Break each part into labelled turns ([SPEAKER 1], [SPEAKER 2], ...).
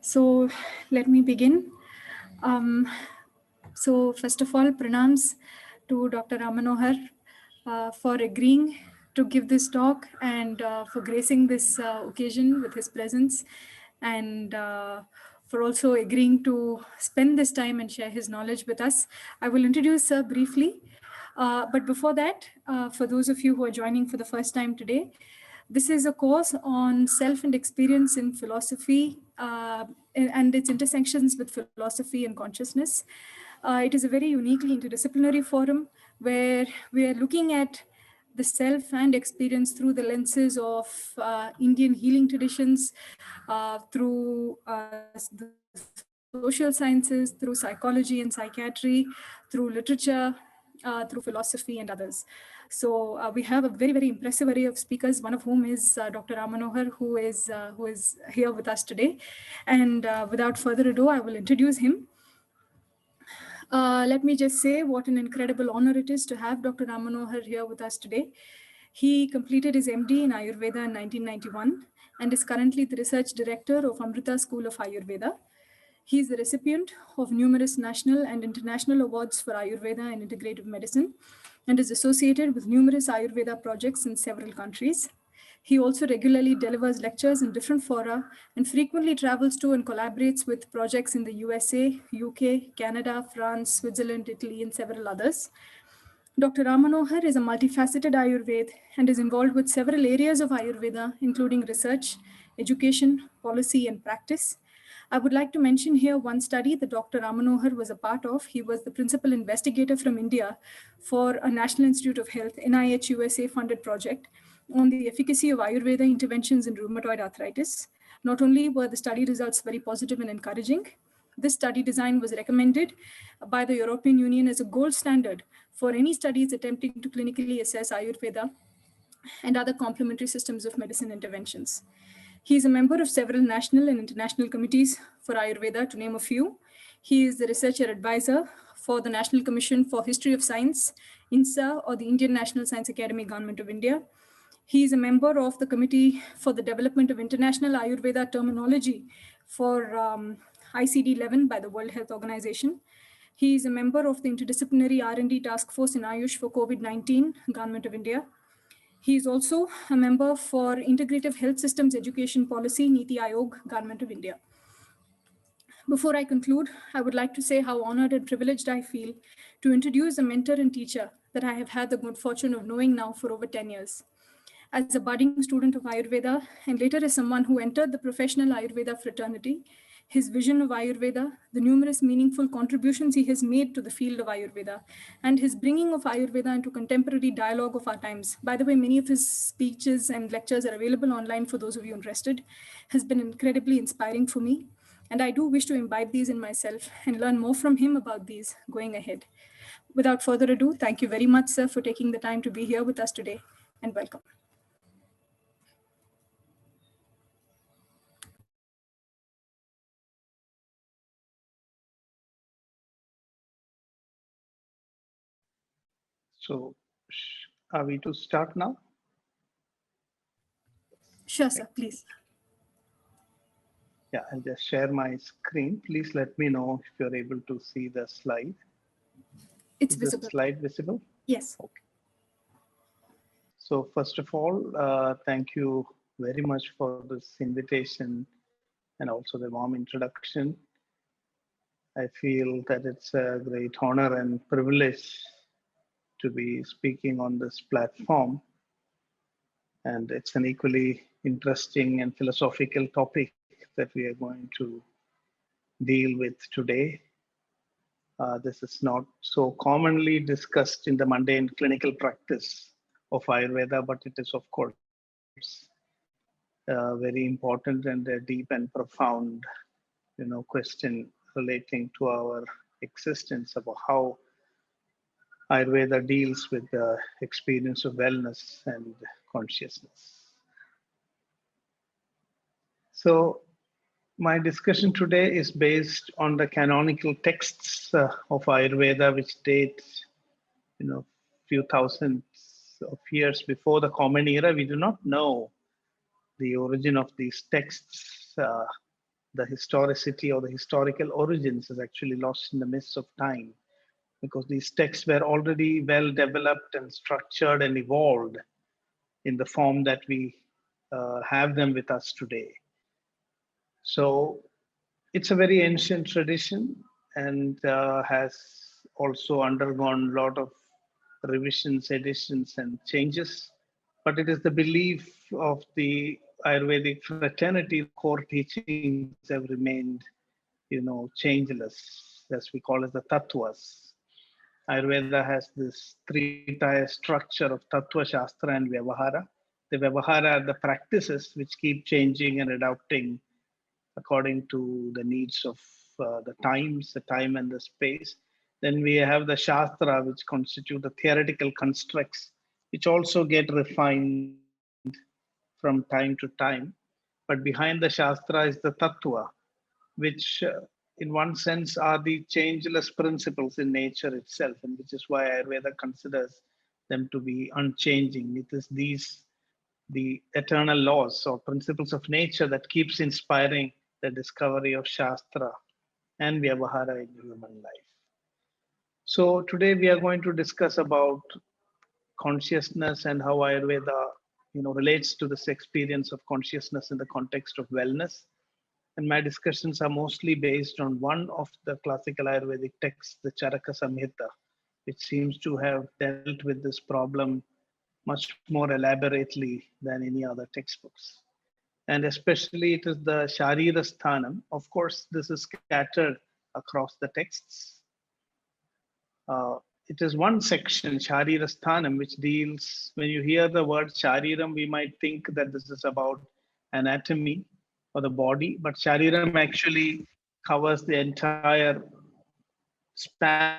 [SPEAKER 1] So let me begin. So first of all, pranams to Dr. Rammanohar for agreeing to give this talk and for gracing this occasion with his presence, and for also agreeing to spend this time and share his knowledge with us. I will introduce briefly. But before that, for those of you who are joining for the first time today, this is a course on self and experience in philosophy and its intersections with philosophy and consciousness. It is a very uniquely interdisciplinary forum where we are looking at the self and experience through the lenses of Indian healing traditions, through the social sciences, through psychology and psychiatry, through literature, through philosophy and others. So we have a very, very impressive array of speakers, one of whom is Dr. Rammanohar, who is here with us today. And without further ado, I will introduce him. Let me just say what an incredible honor it is to have Dr. Rammanohar here with us today. He completed his MD in Ayurveda in 1991 and is currently the research director of Amrita School of Ayurveda. He is the recipient of numerous national and international awards for Ayurveda and integrative medicine and is associated with numerous Ayurveda projects in several countries. He also regularly delivers lectures in different fora and frequently travels to and collaborates with projects in the USA, UK, Canada, France, Switzerland, Italy, and several others. Dr. Rammanohar is a multifaceted Ayurveda and is involved with several areas of Ayurveda, including research, education, policy, and practice. I would like to mention here one study that Dr. Rammanohar was a part of. He was the principal investigator from India for a National Institute of Health, NIH USA funded project on the efficacy of Ayurveda interventions in rheumatoid arthritis. Not only were the study results very positive and encouraging, this study design was recommended by the European Union as a gold standard for any studies attempting to clinically assess Ayurveda and other complementary systems of medicine interventions. He is a member of several national and international committees for Ayurveda, to name a few. He is the researcher advisor for the National Commission for History of Science, INSA, or the Indian National Science Academy, Government of India. He is a member of the Committee for the Development of International Ayurveda Terminology for ICD-11 by the World Health Organization. He is a member of the Interdisciplinary R&D Task Force in Ayush for COVID-19, Government of India. He is also a member for Integrative Health Systems Education Policy, Niti Aayog, Government of India. Before I conclude, I would like to say how honored and privileged I feel to introduce a mentor and teacher that I have had the good fortune of knowing now for over 10 years. As a budding student of Ayurveda, and later as someone who entered the professional Ayurveda fraternity, his vision of Ayurveda, the numerous meaningful contributions he has made to the field of Ayurveda, and his bringing of Ayurveda into contemporary dialogue of our times. By the way, many of his speeches and lectures are available online for those of you interested, has been incredibly inspiring for me. And I do wish to imbibe these in myself and learn more from him about these going ahead. Without further ado, thank you very much, sir, for taking the time to be here with us today, and welcome.
[SPEAKER 2] So, are we to start now?
[SPEAKER 1] Sure, sir, please.
[SPEAKER 2] Yeah, I'll just share my screen. Please let me know if you're able to see the slide.
[SPEAKER 1] It's
[SPEAKER 2] Is
[SPEAKER 1] visible.
[SPEAKER 2] the slide visible?
[SPEAKER 1] Yes.
[SPEAKER 2] Okay. So first of all, thank you very much for this invitation and also the warm introduction. I feel that it's a great honor and privilege to be speaking on this platform. And it's an equally interesting and philosophical topic that we are going to deal with today. This is not so commonly discussed in the mundane clinical practice of Ayurveda, but it is, of course, very important and a deep and profound, question relating to our existence about how Ayurveda deals with the experience of wellness and consciousness. So my discussion today is based on the canonical texts of Ayurveda, which date, few thousands of years before the Common Era. We do not know the origin of these texts the historicity or the historical origins is actually lost in the midst of time, because these texts were already well developed and structured and evolved in the form that we have them with us today. So it's a very ancient tradition, and has also undergone a lot of revisions, editions, and changes. But it is the belief of the Ayurvedic fraternity, core teachings have remained, changeless, as we call it the tattvas. Ayurveda has this three-tier structure of tattva, shastra, and vyavahara. The vyavahara are the practices which keep changing and adapting according to the needs of the time and the space. Then we have the shastra, which constitute the theoretical constructs, which also get refined from time to time. But behind the shastra is the tattva, which in one sense are the changeless principles in nature itself, and which is why Ayurveda considers them to be unchanging. It is the eternal laws or principles of nature that keeps inspiring the discovery of Shastra and Vyavahara in human life. So today we are going to discuss about consciousness and how Ayurveda, relates to this experience of consciousness in the context of wellness. And my discussions are mostly based on one of the classical Ayurvedic texts, the Charaka Samhita, which seems to have dealt with this problem much more elaborately than any other textbooks. And especially it is the Sharira Sthanam. Of course, this is scattered across the texts. It is one section, Sharira Sthanam, which deals, when you hear the word Shariram, we might think that this is about anatomy or the body, but Shariram actually covers the entire span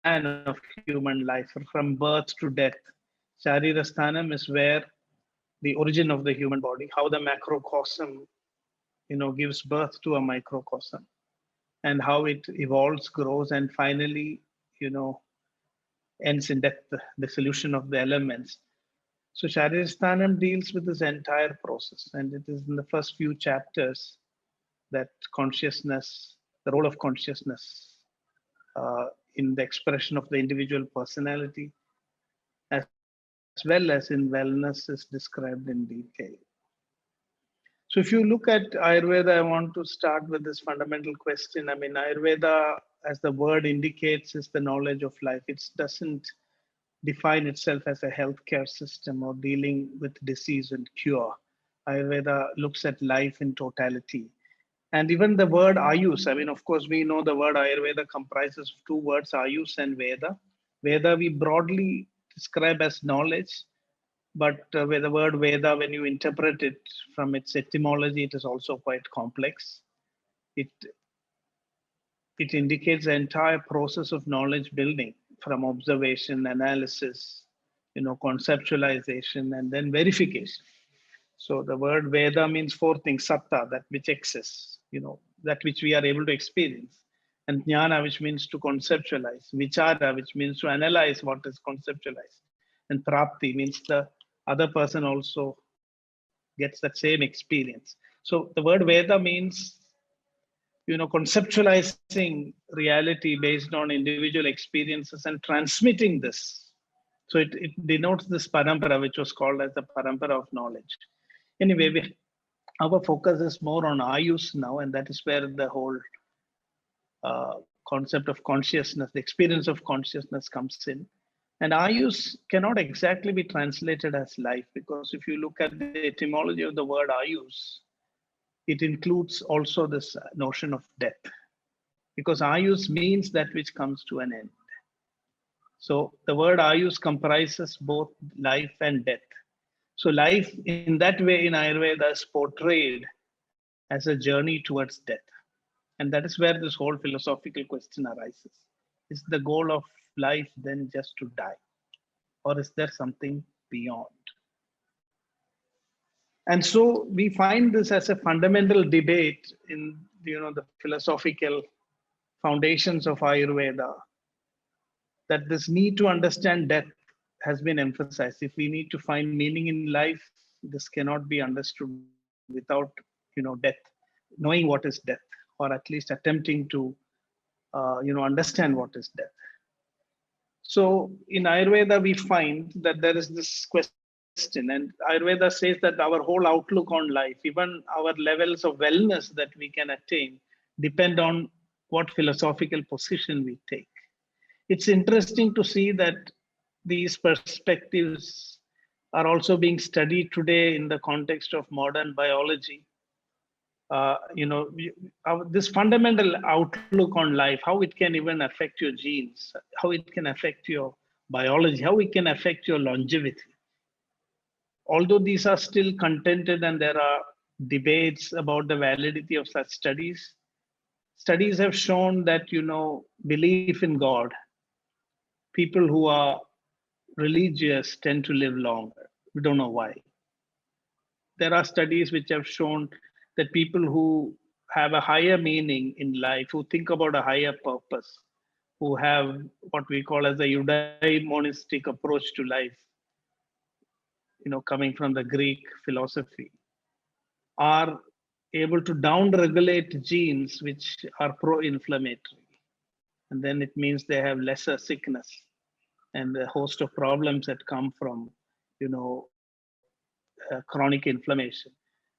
[SPEAKER 2] of human life from birth to death. Sharira Sthanam is where the origin of the human body, how the macrocosm, gives birth to a microcosm, and how it evolves, grows, and finally, ends in death, the dissolution of the elements. So Sharirasthanam deals with this entire process, and it is in the first few chapters that consciousness, the role of consciousness in the expression of the individual personality, as well as in wellness, is described in detail. So if you look at Ayurveda, I want to start with this fundamental question. I mean, Ayurveda, as the word indicates, is the knowledge of life. It doesn't define itself as a healthcare system or dealing with disease and cure. Ayurveda looks at life in totality. And even the word Ayus, I mean, of course, we know the word Ayurveda comprises of two words, Ayus and Veda. Veda we broadly describe as knowledge, but with the word Veda, when you interpret it from its etymology, it is also quite complex. It indicates the entire process of knowledge building, from observation, analysis, conceptualization, and then verification. So the word Veda means four things: Satta, that which exists, that which we are able to experience; and Jnana, which means to conceptualize; Vichara, which means to analyze what is conceptualized; and Prapti means the other person also gets that same experience. So the word Veda means, conceptualizing reality based on individual experiences and transmitting this. So it denotes this parampara, which was called as the parampara of knowledge. Anyway, our focus is more on Ayus now, and that is where the whole concept of consciousness, the experience of consciousness comes in. And Ayus cannot exactly be translated as life, because if you look at the etymology of the word Ayus, it includes also this notion of death, because Ayus means that which comes to an end. So the word Ayus comprises both life and death. So life in that way in Ayurveda is portrayed as a journey towards death. And that is where this whole philosophical question arises. Is the goal of life then just to die? Or is there something beyond? And so we find this as a fundamental debate in the philosophical foundations of Ayurveda, that this need to understand death has been emphasized. If we need to find meaning in life, this cannot be understood without death. knowing what is death, or at least attempting to understand what is death. So in Ayurveda, we find that there is this question, and Ayurveda says that our whole outlook on life, even our levels of wellness that we can attain, depend on what philosophical position we take. It's interesting to see that these perspectives are also being studied today in the context of modern biology. This fundamental outlook on life, how it can even affect your genes, how it can affect your biology, how it can affect your longevity. Although these are still contended and there are debates about the validity of such studies, studies have shown that, belief in God, people who are religious tend to live longer. We don't know why. There are studies which have shown that people who have a higher meaning in life, who think about a higher purpose, who have what we call as a eudaimonistic approach to life, coming from the Greek philosophy, are able to down-regulate genes which are pro-inflammatory. And then it means they have lesser sickness and a host of problems that come from, chronic inflammation,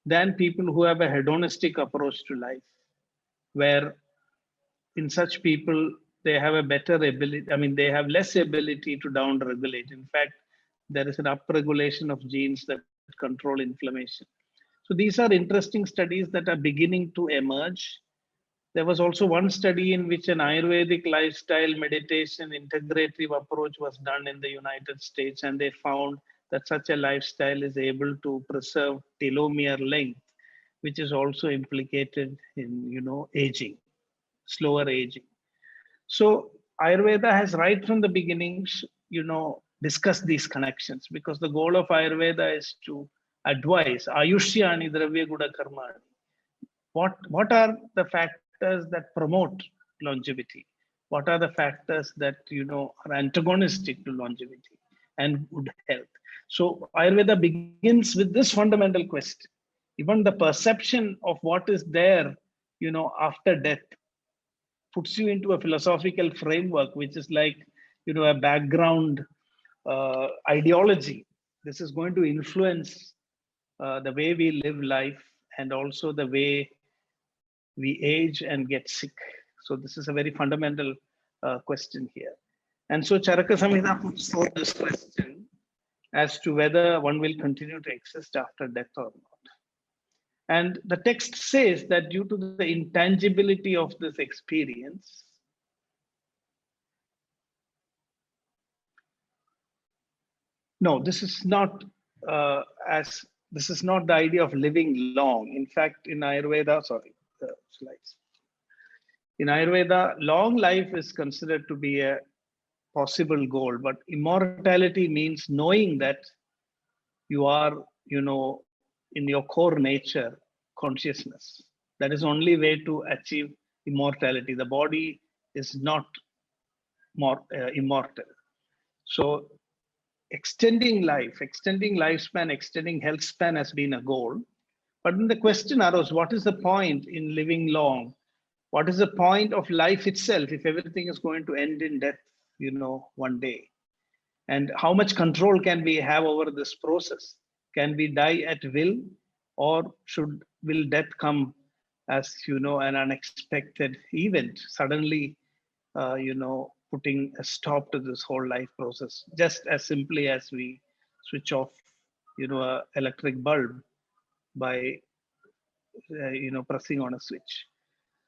[SPEAKER 2] than people who have a hedonistic approach to life, where in such people, they have a better ability, they have less ability to down-regulate. In fact, there is an upregulation of genes that control inflammation. So these are interesting studies that are beginning to emerge. There was also one study in which an Ayurvedic lifestyle meditation integrative approach was done in the United States, and they found that such a lifestyle is able to preserve telomere length, which is also implicated in, aging, slower aging. So Ayurveda has right from the beginnings, discussed these connections, because the goal of Ayurveda is to advise Ayushyani Dravya Guda Karmani. What are the factors that promote longevity? What are the factors that are antagonistic to longevity and good health? So Ayurveda begins with this fundamental question. Even the perception of what is there, after death, puts you into a philosophical framework, which is like, a background ideology. This is going to influence the way we live life, and also the way we age and get sick. So this is a very fundamental question here. And so Charaka Samhita puts forth this question as to whether one will continue to exist after death or not. And the text says that due to the intangibility of this experience, no, this is not this is not the idea of living long. In fact, in Ayurveda, sorry, the slides. In Ayurveda, long life is considered to be a possible goal, but immortality means knowing that you are, in your core nature, consciousness. That is the only way to achieve immortality. The body is not immortal. So extending life, extending lifespan, extending health span has been a goal. But then the question arose, what is the point in living long? What is the point of life itself if everything is going to end in death, one day? And how much control can we have over this process? Can we die at will, or will death come as, an unexpected event, suddenly, putting a stop to this whole life process, just as simply as we switch off, a electric bulb by, pressing on a switch.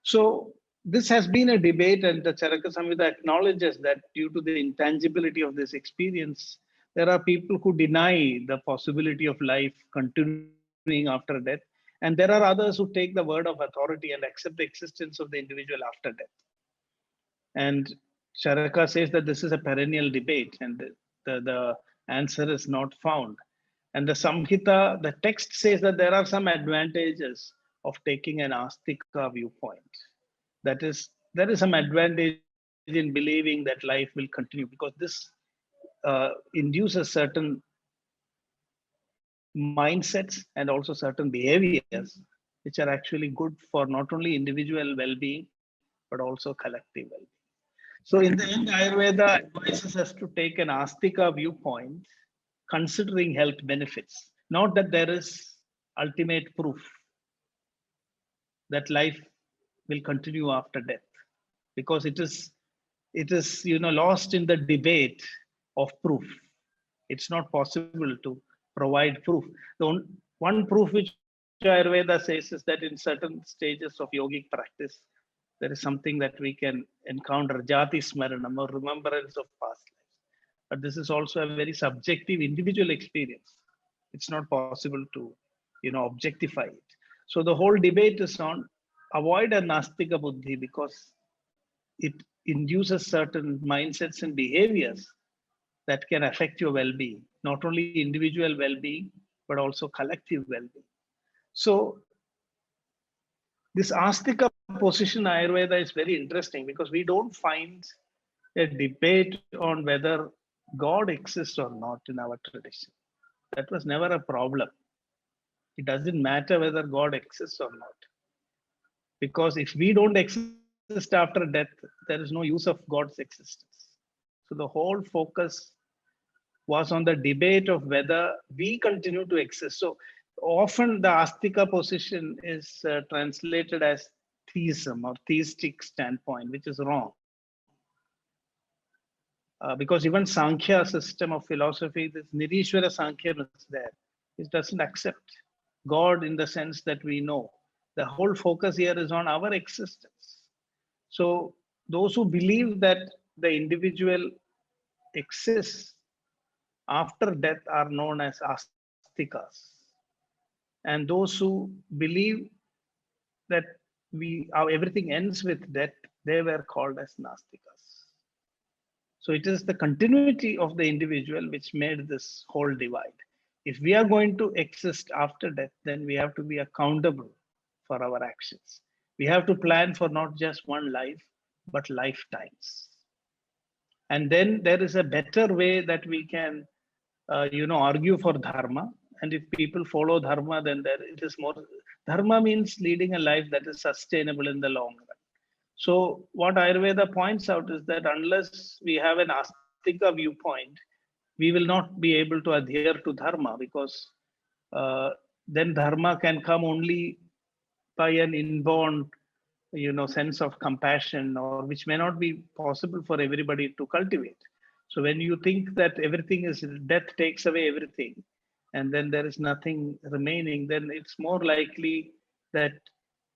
[SPEAKER 2] So this has been a debate, and the Charaka Samhita acknowledges that due to the intangibility of this experience, there are people who deny the possibility of life continuing after death. And there are others who take the word of authority and accept the existence of the individual after death. And Charaka says that this is a perennial debate, and the answer is not found. And the Samhita, the text says that there are some advantages of taking an Astika viewpoint. That is, there is some advantage in believing that life will continue, because this induces certain mindsets and also certain behaviors which are actually good for not only individual well-being, but also collective well-being. So in the end, Ayurveda advises us to take an Astika viewpoint, considering health benefits. Not that there is ultimate proof that life will continue after death, because it is lost in the debate of proof. It's not possible to provide proof. The one proof which Ayurveda says is that in certain stages of yogic practice, there is something that we can encounter, jati smaranam, or remembrance of past lives. But this is also a very subjective individual experience. It's not possible to objectify it. So the whole debate is on avoid a nastika buddhi, because it induces certain mindsets and behaviors that can affect your well-being, not only individual well-being, but also collective well-being. So this Astika position Ayurveda is very interesting, because we don't find a debate on whether God exists or not in our tradition. That was never a problem. It doesn't matter whether God exists or not, because if we don't exist after death, there is no use of God's existence. So the whole focus was on the debate of whether we continue to exist. So often the Astika position is translated as theism or theistic standpoint, which is wrong. Because even Sankhya system of philosophy, this Nirishwara Sankhya is there. It doesn't accept God in the sense that we know. The whole focus here is on our existence. So those who believe that the individual exists after death are known as Astikas. And those who believe that everything ends with death, they were called as Nastikas. So it is the continuity of the individual which made this whole divide. If we are going to exist after death, then we have to be accountable for our actions. We have to plan for not just one life, but lifetimes. And then there is a better way that we can, argue for dharma. And if people follow dharma, then it is more. Dharma means leading a life that is sustainable in the long run. So what Ayurveda points out is that unless we have an Astika viewpoint, we will not be able to adhere to dharma, because then dharma can come only by an inborn sense of compassion, or which may not be possible for everybody to cultivate. So when you think that everything is death takes away everything, and then there is nothing remaining, then it's more likely that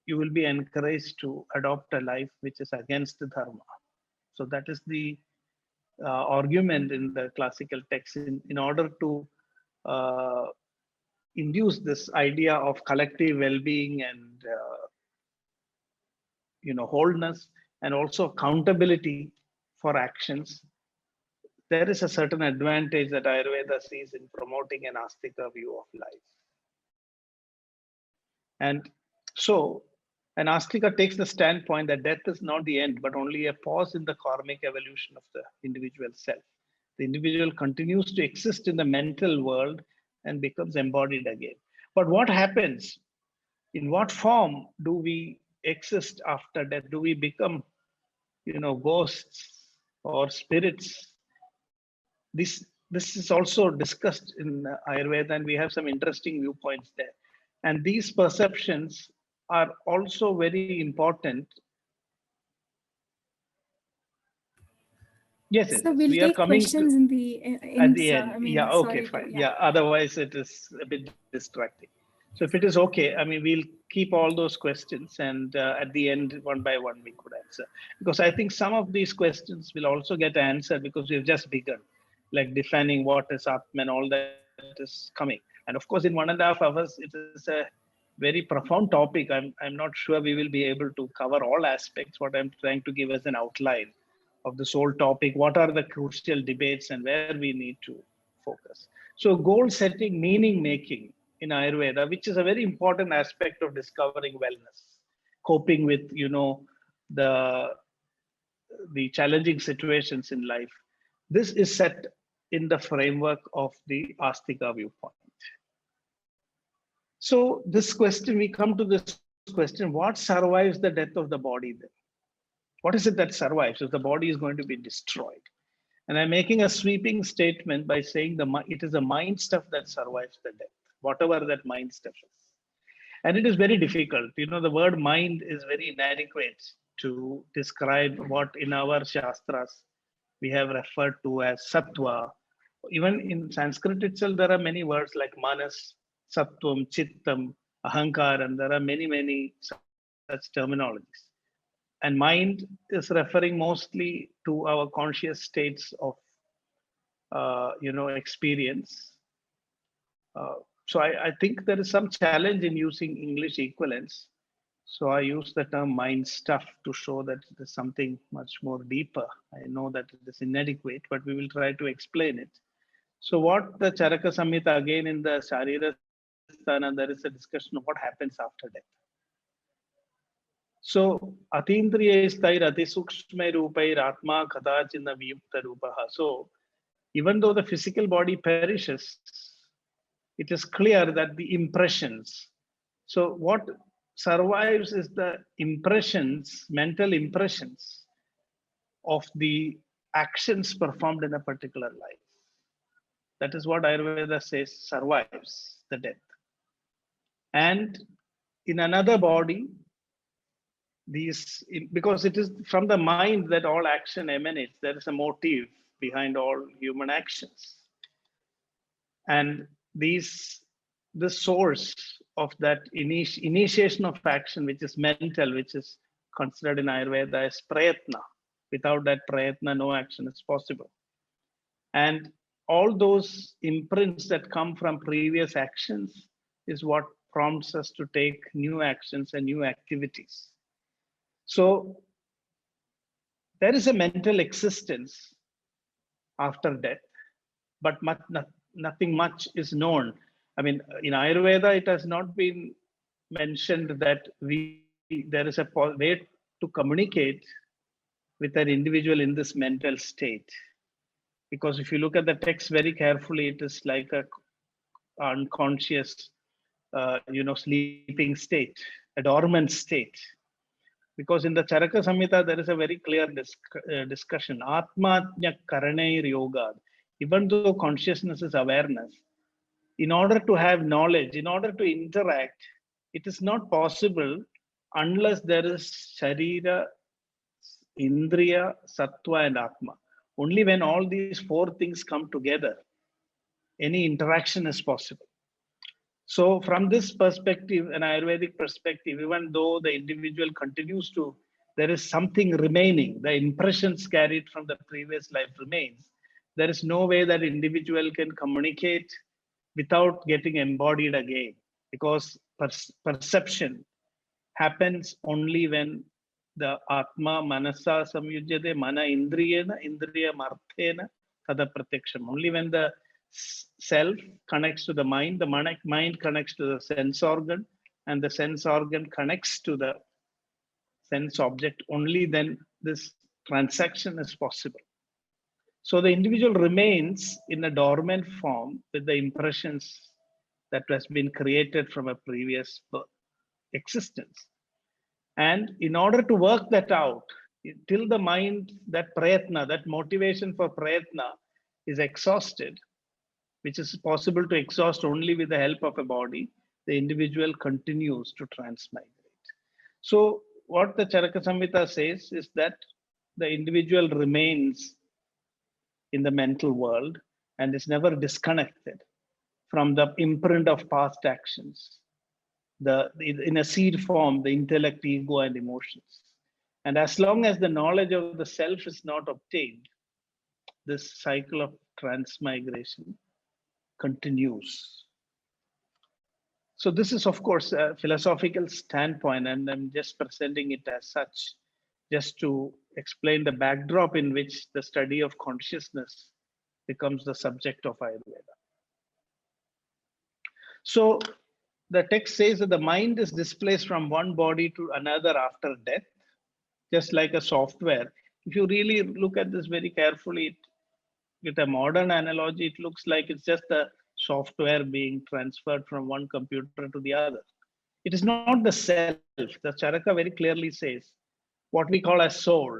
[SPEAKER 2] you will be encouraged to adopt a life which is against the dharma. So that is the argument in the classical text in order to induce this idea of collective well-being and wholeness, and also accountability for actions. There is a certain advantage that Ayurveda sees in promoting an Astika view of life. And so an Astika takes the standpoint that death is not the end, but only a pause in the karmic evolution of the individual self. The individual continues to exist in the mental world and becomes embodied again. But what happens? In what form do we exist after death? Do we become, ghosts or spirits? This is also discussed in Ayurveda, and we have some interesting viewpoints there. And these perceptions are also very important. Yes,
[SPEAKER 1] So we'll
[SPEAKER 2] we are
[SPEAKER 1] take
[SPEAKER 2] coming
[SPEAKER 1] questions
[SPEAKER 2] to,
[SPEAKER 1] in the
[SPEAKER 2] at the end. Yeah, okay,
[SPEAKER 1] sorry
[SPEAKER 2] fine.
[SPEAKER 1] to,
[SPEAKER 2] Yeah, otherwise it is a bit distracting. So if it is okay, we'll keep all those questions, and at the end, one by one, we could answer. Because I think some of these questions will also get answered because we've just begun, like defining what is Atmā and all that is coming. And of course, in 1.5 hours, it is a very profound topic. I'm not sure we will be able to cover all aspects. What I'm trying to give as an outline of this whole topic, what are the crucial debates and where we need to focus. So goal setting, meaning making in Ayurveda, which is a very important aspect of discovering wellness, coping with, the challenging situations in life. This is set in the framework of the Astika viewpoint. So this question, we come to this question, what survives the death of the body then? What is it that survives if the body is going to be destroyed? And I'm making a sweeping statement by saying it is the mind stuff that survives the death, whatever that mind stuff is. And it is very difficult. You know, the word mind is very inadequate to describe what in our Shastras we have referred to as sattva. Even in Sanskrit itself, there are many words like manas, sattvam, chittam, ahankar, and there are many such terminologies. And mind is referring mostly to our conscious states of, experience. So I think there is some challenge in using English equivalents. So I use the term mind stuff to show that it is something much more deeper. I know that it is inadequate, but we will try to explain it. So what the Charaka Samhita, again in the Sharira Sthana, there is a discussion of what happens after death. So Atindriya Stair Atisukshma Rupair Atmā Kadachina Viyukta Rupaha. So even though the physical body perishes, it is clear that the impressions. So what survives is the impressions, mental impressions of the actions performed in a particular life. That is what Ayurveda says survives the death. And in another body, because it is from the mind that all action emanates, there is a motive behind all human actions. And the source of that initiation of action, which is mental, which is considered in Ayurveda as prayatna. Without that prayatna, no action is possible. And all those imprints that come from previous actions is what prompts us to take new actions and new activities. So there is a mental existence after death, but nothing much is known. I mean, in Ayurveda, it has not been mentioned that there is a way to communicate with an individual in this mental state. Because if you look at the text very carefully, it is like a unconscious, sleeping state, a dormant state. Because in the Charaka Samhita, there is a very clear discussion. Atmā Karanair Yoga. Even though consciousness is awareness, in order to have knowledge, in order to interact, it is not possible unless there is Sharira, Indriya, Sattva, and Atma. Only when all these four things come together, any interaction is possible. So from this perspective, an Ayurvedic perspective, even though the individual continues to, there is something remaining, the impressions carried from the previous life remains. There is no way that individual can communicate without getting embodied again, because perception happens only when the Atma Manasa Samyujyate Mana Indriyena Indriya Marthena Tada Pratyaksham. Only when the self connects to the mind connects to the sense organ, and the sense organ connects to the sense object, only then this transaction is possible. So the individual remains in a dormant form with the impressions that has been created from a previous existence. And in order to work that out, till the mind, that prayatna, that motivation for prayatna is exhausted, which is possible to exhaust only with the help of a body, the individual continues to transmigrate. So what the Charaka Samhita says is that the individual remains in the mental world and is never disconnected from the imprint of past actions. In a seed form, the intellect, ego, and emotions. And as long as the knowledge of the self is not obtained, this cycle of transmigration continues. So this is, of course, a philosophical standpoint, and I'm just presenting it as such, just to explain the backdrop in which the study of consciousness becomes the subject of Ayurveda. So the text says that the mind is displaced from one body to another after death, just like a software. If you really look at this very carefully, with a modern analogy, it looks like it's just a software being transferred from one computer to the other. It is not the self. The Charaka very clearly says what we call as soul.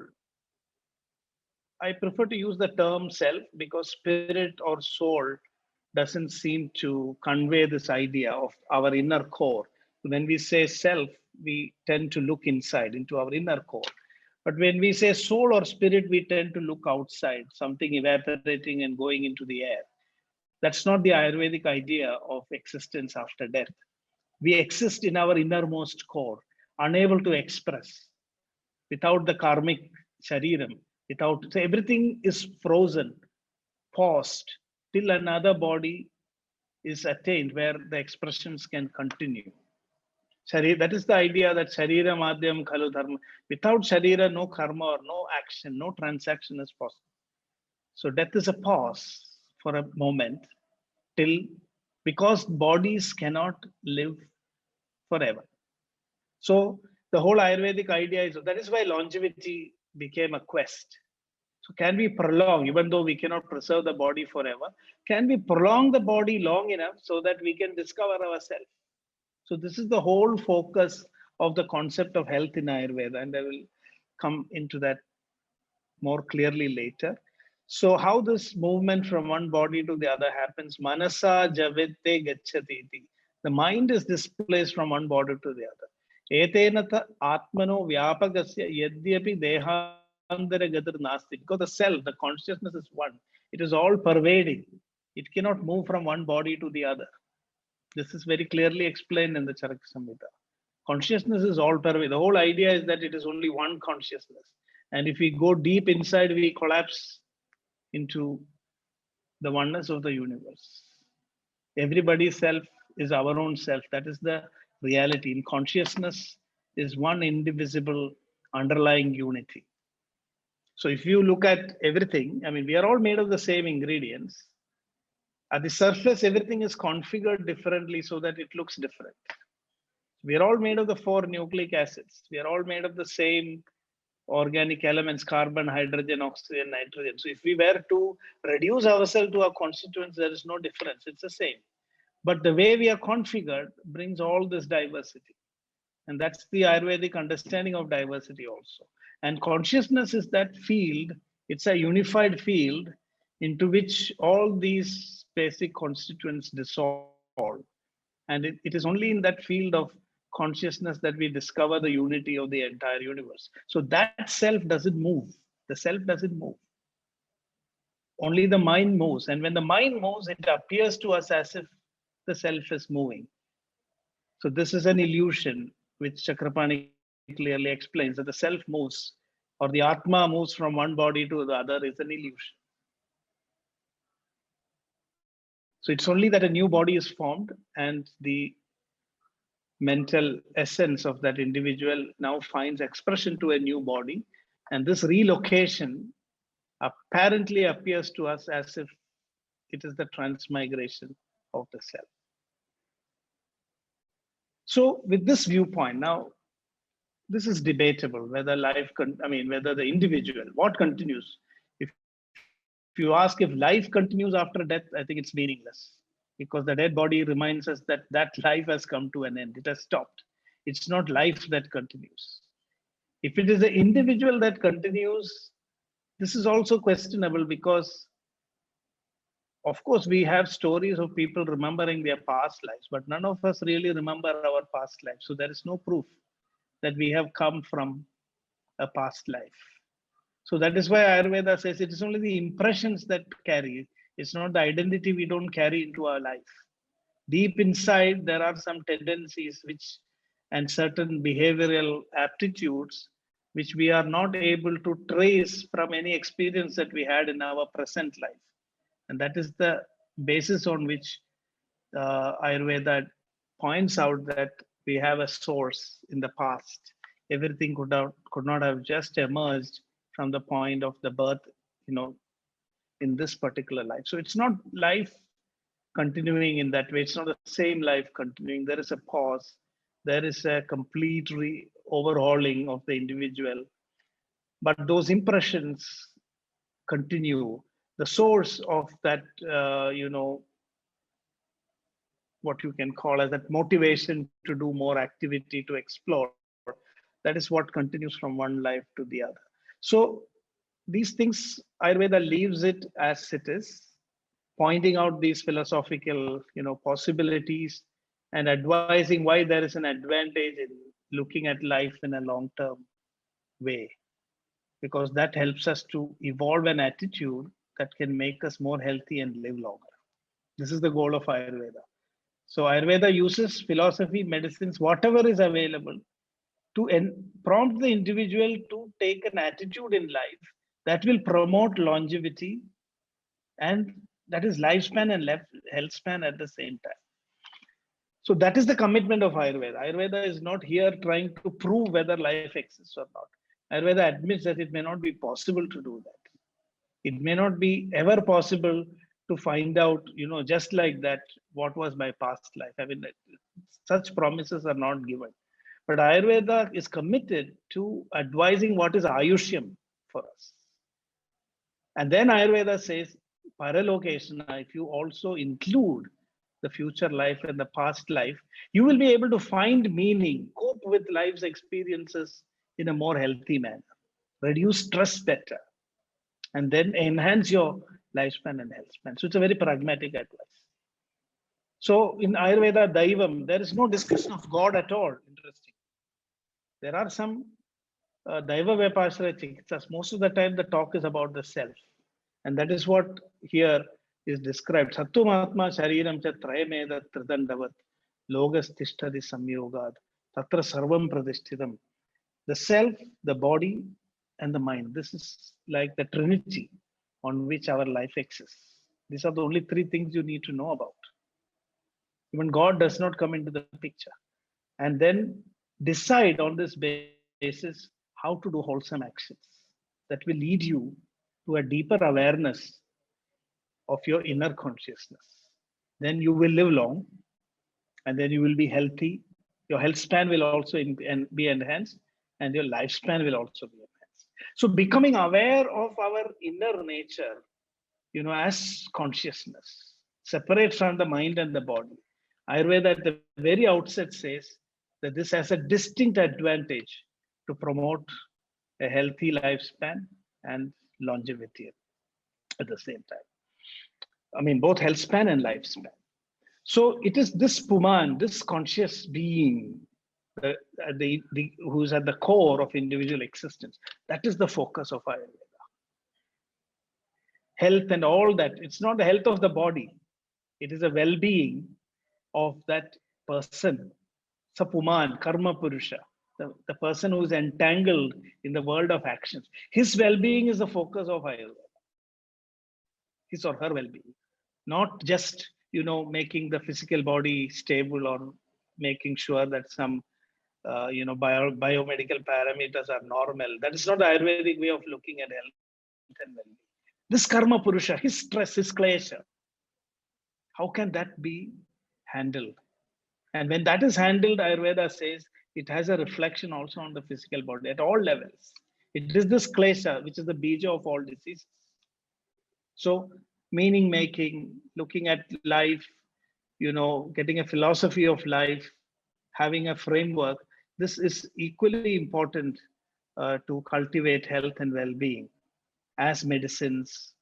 [SPEAKER 2] I prefer to use the term self because spirit or soul doesn't seem to convey this idea of our inner core. When we say self, we tend to look inside into our inner core. But when we say soul or spirit, we tend to look outside, something evaporating and going into the air. That's not the Ayurvedic idea of existence after death. We exist in our innermost core, unable to express without the karmic shariram, without, so everything is frozen, paused till another body is attained where the expressions can continue. That is the idea that sharira madhyam khalu dharma. Without sharira, no karma or no action, no transaction is possible. So death is a pause for a moment till, because bodies cannot live forever. So the whole Ayurvedic idea is that is why longevity became a quest. So can we prolong, even though we cannot preserve the body forever, can we prolong the body long enough so that we can discover ourselves? So this is the whole focus of the concept of health in Ayurveda, and I will come into that more clearly later. So how this movement from one body to the other happens, manasa javite gacchati iti. The mind is displaced from one body to the other. Etenata atmano vyapagasya yadyapi dehandara gadar nasti. Because the self, the consciousness is one. It is all pervading. It cannot move from one body to the other. This is very clearly explained in the Charaka Samhita. Consciousness is all pervading. The whole idea is that it is only one consciousness. And if we go deep inside, we collapse into the oneness of the universe. Everybody's self is our own self. That is the reality. In consciousness is one indivisible underlying unity. So if you look at everything, I mean, we are all made of the same ingredients. At the surface, everything is configured differently so that it looks different. We are all made of the 4 nucleic acids. We are all made of the same organic elements, carbon, hydrogen, oxygen, nitrogen. So if we were to reduce ourselves to our constituents, there is no difference. It's the same. But the way we are configured brings all this diversity. And that's the Ayurvedic understanding of diversity also. And consciousness is that field. It's a unified field into which all these basic constituents dissolve. And it is only in that field of consciousness that we discover the unity of the entire universe. So that self doesn't move. The self doesn't move. Only the mind moves. And when the mind moves, it appears to us as if the self is moving. So this is an illusion, which Chakrapani clearly explains, that the self moves or the Atmā moves from one body to the other is an illusion. So it's only that a new body is formed and the mental essence of that individual now finds expression to a new body. And this relocation apparently appears to us as if it is the transmigration of the self. So with this viewpoint, now this is debatable whether whether the individual, what continues. If you ask if life continues after death, I think it's meaningless, because the dead body reminds us that that life has come to an end. It has stopped. It's not life that continues. If it is the individual that continues, this is also questionable, because of course we have stories of people remembering their past lives, but none of us really remember our past lives. So there is no proof that we have come from a past life. So that is why Ayurveda says it is only the impressions that carry. It's not the identity we don't carry into our life. Deep inside, there are some tendencies and certain behavioral aptitudes which we are not able to trace from any experience that we had in our present life. And that is the basis on which Ayurveda points out that we have a source in the past. Everything could not have just emerged from the point of the birth, in this particular life. So it's not life continuing in that way. It's not the same life continuing. There is a pause. There is a complete overhauling of the individual. But those impressions continue. The source of that, what you can call as that motivation to do more activity, to explore. That is what continues from one life to the other. So these things, Ayurveda leaves it as it is, pointing out these philosophical, possibilities and advising why there is an advantage in looking at life in a long-term way, because that helps us to evolve an attitude that can make us more healthy and live longer. This is the goal of Ayurveda. So Ayurveda uses philosophy, medicines, whatever is available to prompt the individual to take an attitude in life that will promote longevity, and that is lifespan and health span at the same time. So that is the commitment of Ayurveda. Ayurveda is not here trying to prove whether life exists or not. Ayurveda admits that it may not be possible to do that. It may not be ever possible to find out, just like that, what was my past life. I mean, such promises are not given. But Ayurveda is committed to advising what is Ayushyam for us. And then Ayurveda says, Paralokeshana, if you also include the future life and the past life, you will be able to find meaning, cope with life's experiences in a more healthy manner, reduce stress better, and then enhance your lifespan and health span. So it's a very pragmatic advice. So in Ayurveda, Daivam, there is no discussion of God at all. Interesting. There are some Daiva Vyapashraya Chikitsas. Most of the time, the talk is about the self. And that is what here is described. Sattum Atmā Shariram cha Trayameda Tridandavat Logas Tishtadi Samyogad Tatra Sarvam Pradishthidam. The self, the body, and the mind. This is like the trinity on which our life exists. These are the only three things you need to know about. Even God does not come into the picture. And then decide on this basis how to do wholesome actions that will lead you to a deeper awareness of your inner consciousness. Then you will live long, and then you will be healthy. Your health span will also be enhanced, and your lifespan will also be enhanced. So becoming aware of our inner nature, as consciousness, separate from the mind and the body. Ayurveda at the very outset says that this has a distinct advantage to promote a healthy lifespan and longevity at the same time. I mean, both health span and lifespan. So it is this Puman, this conscious being, who's at the core of individual existence. That is the focus of Ayurveda. Health and all that, it's not the health of the body. It is a well-being of that person. Sapuman, Karma Purusha, the person who is entangled in the world of actions. His well-being is the focus of Ayurveda. His or her well-being. Not just, making the physical body stable or making sure that some, biomedical parameters are normal. That is not the Ayurvedic way of looking at health and well-being. This Karma Purusha, his stress, his klesha, how can that be handled? And when that is handled, Ayurveda says it has a reflection also on the physical body at all levels. It is this klesha, which is the bija of all diseases. So meaning making, looking at life, getting a philosophy of life, having a framework, this is equally important to cultivate health and well-being as medicines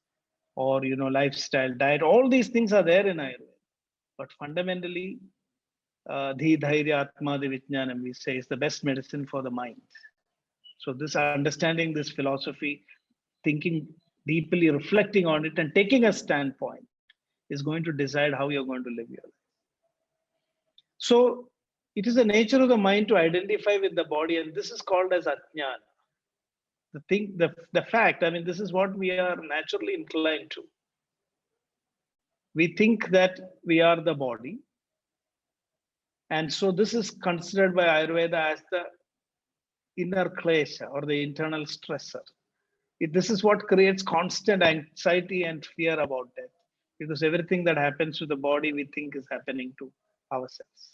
[SPEAKER 2] or, lifestyle, diet. All these things are there in Ayurveda. But fundamentally, Dhi Dhairya Atmā Vijnanam, we say, is the best medicine for the mind. So this understanding, this philosophy, thinking deeply, reflecting on it, and taking a standpoint is going to decide how you're going to live your life. So it is the nature of the mind to identify with the body, and this is called as Ajnana. The fact, I mean, this is what we are naturally inclined to. We think that we are the body. And so this is considered by Ayurveda as the inner klesha or the internal stressor. This is what creates constant anxiety and fear about death, because everything that happens to the body we think is happening to ourselves.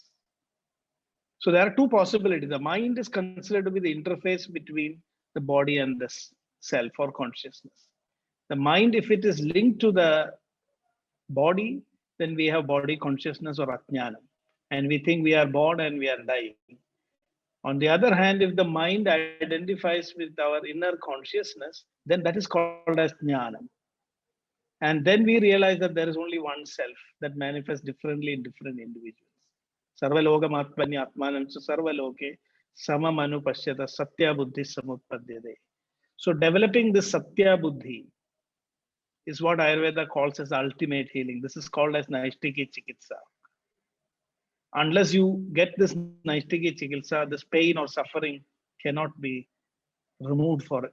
[SPEAKER 2] So there are two possibilities. The mind is considered to be the interface between the body and the self or consciousness. The mind, if it is linked to the body, then we have body consciousness or Ajnanam. And we think we are born and we are dying. On the other hand, if the mind identifies with our inner consciousness, then that is called as Jnanam. And then we realize that there is only one self that manifests differently in different individuals. Sarvalokam Atmanya Atmanam Sarvaloke Samamanu Pashyata Satya Buddhi Samutpadyade. So developing this Satya Buddhi is what Ayurveda calls as ultimate healing. This is called as Naishtiki Chikitsa. Unless you get this Naishtiki Chikitsa, this pain or suffering cannot be removed for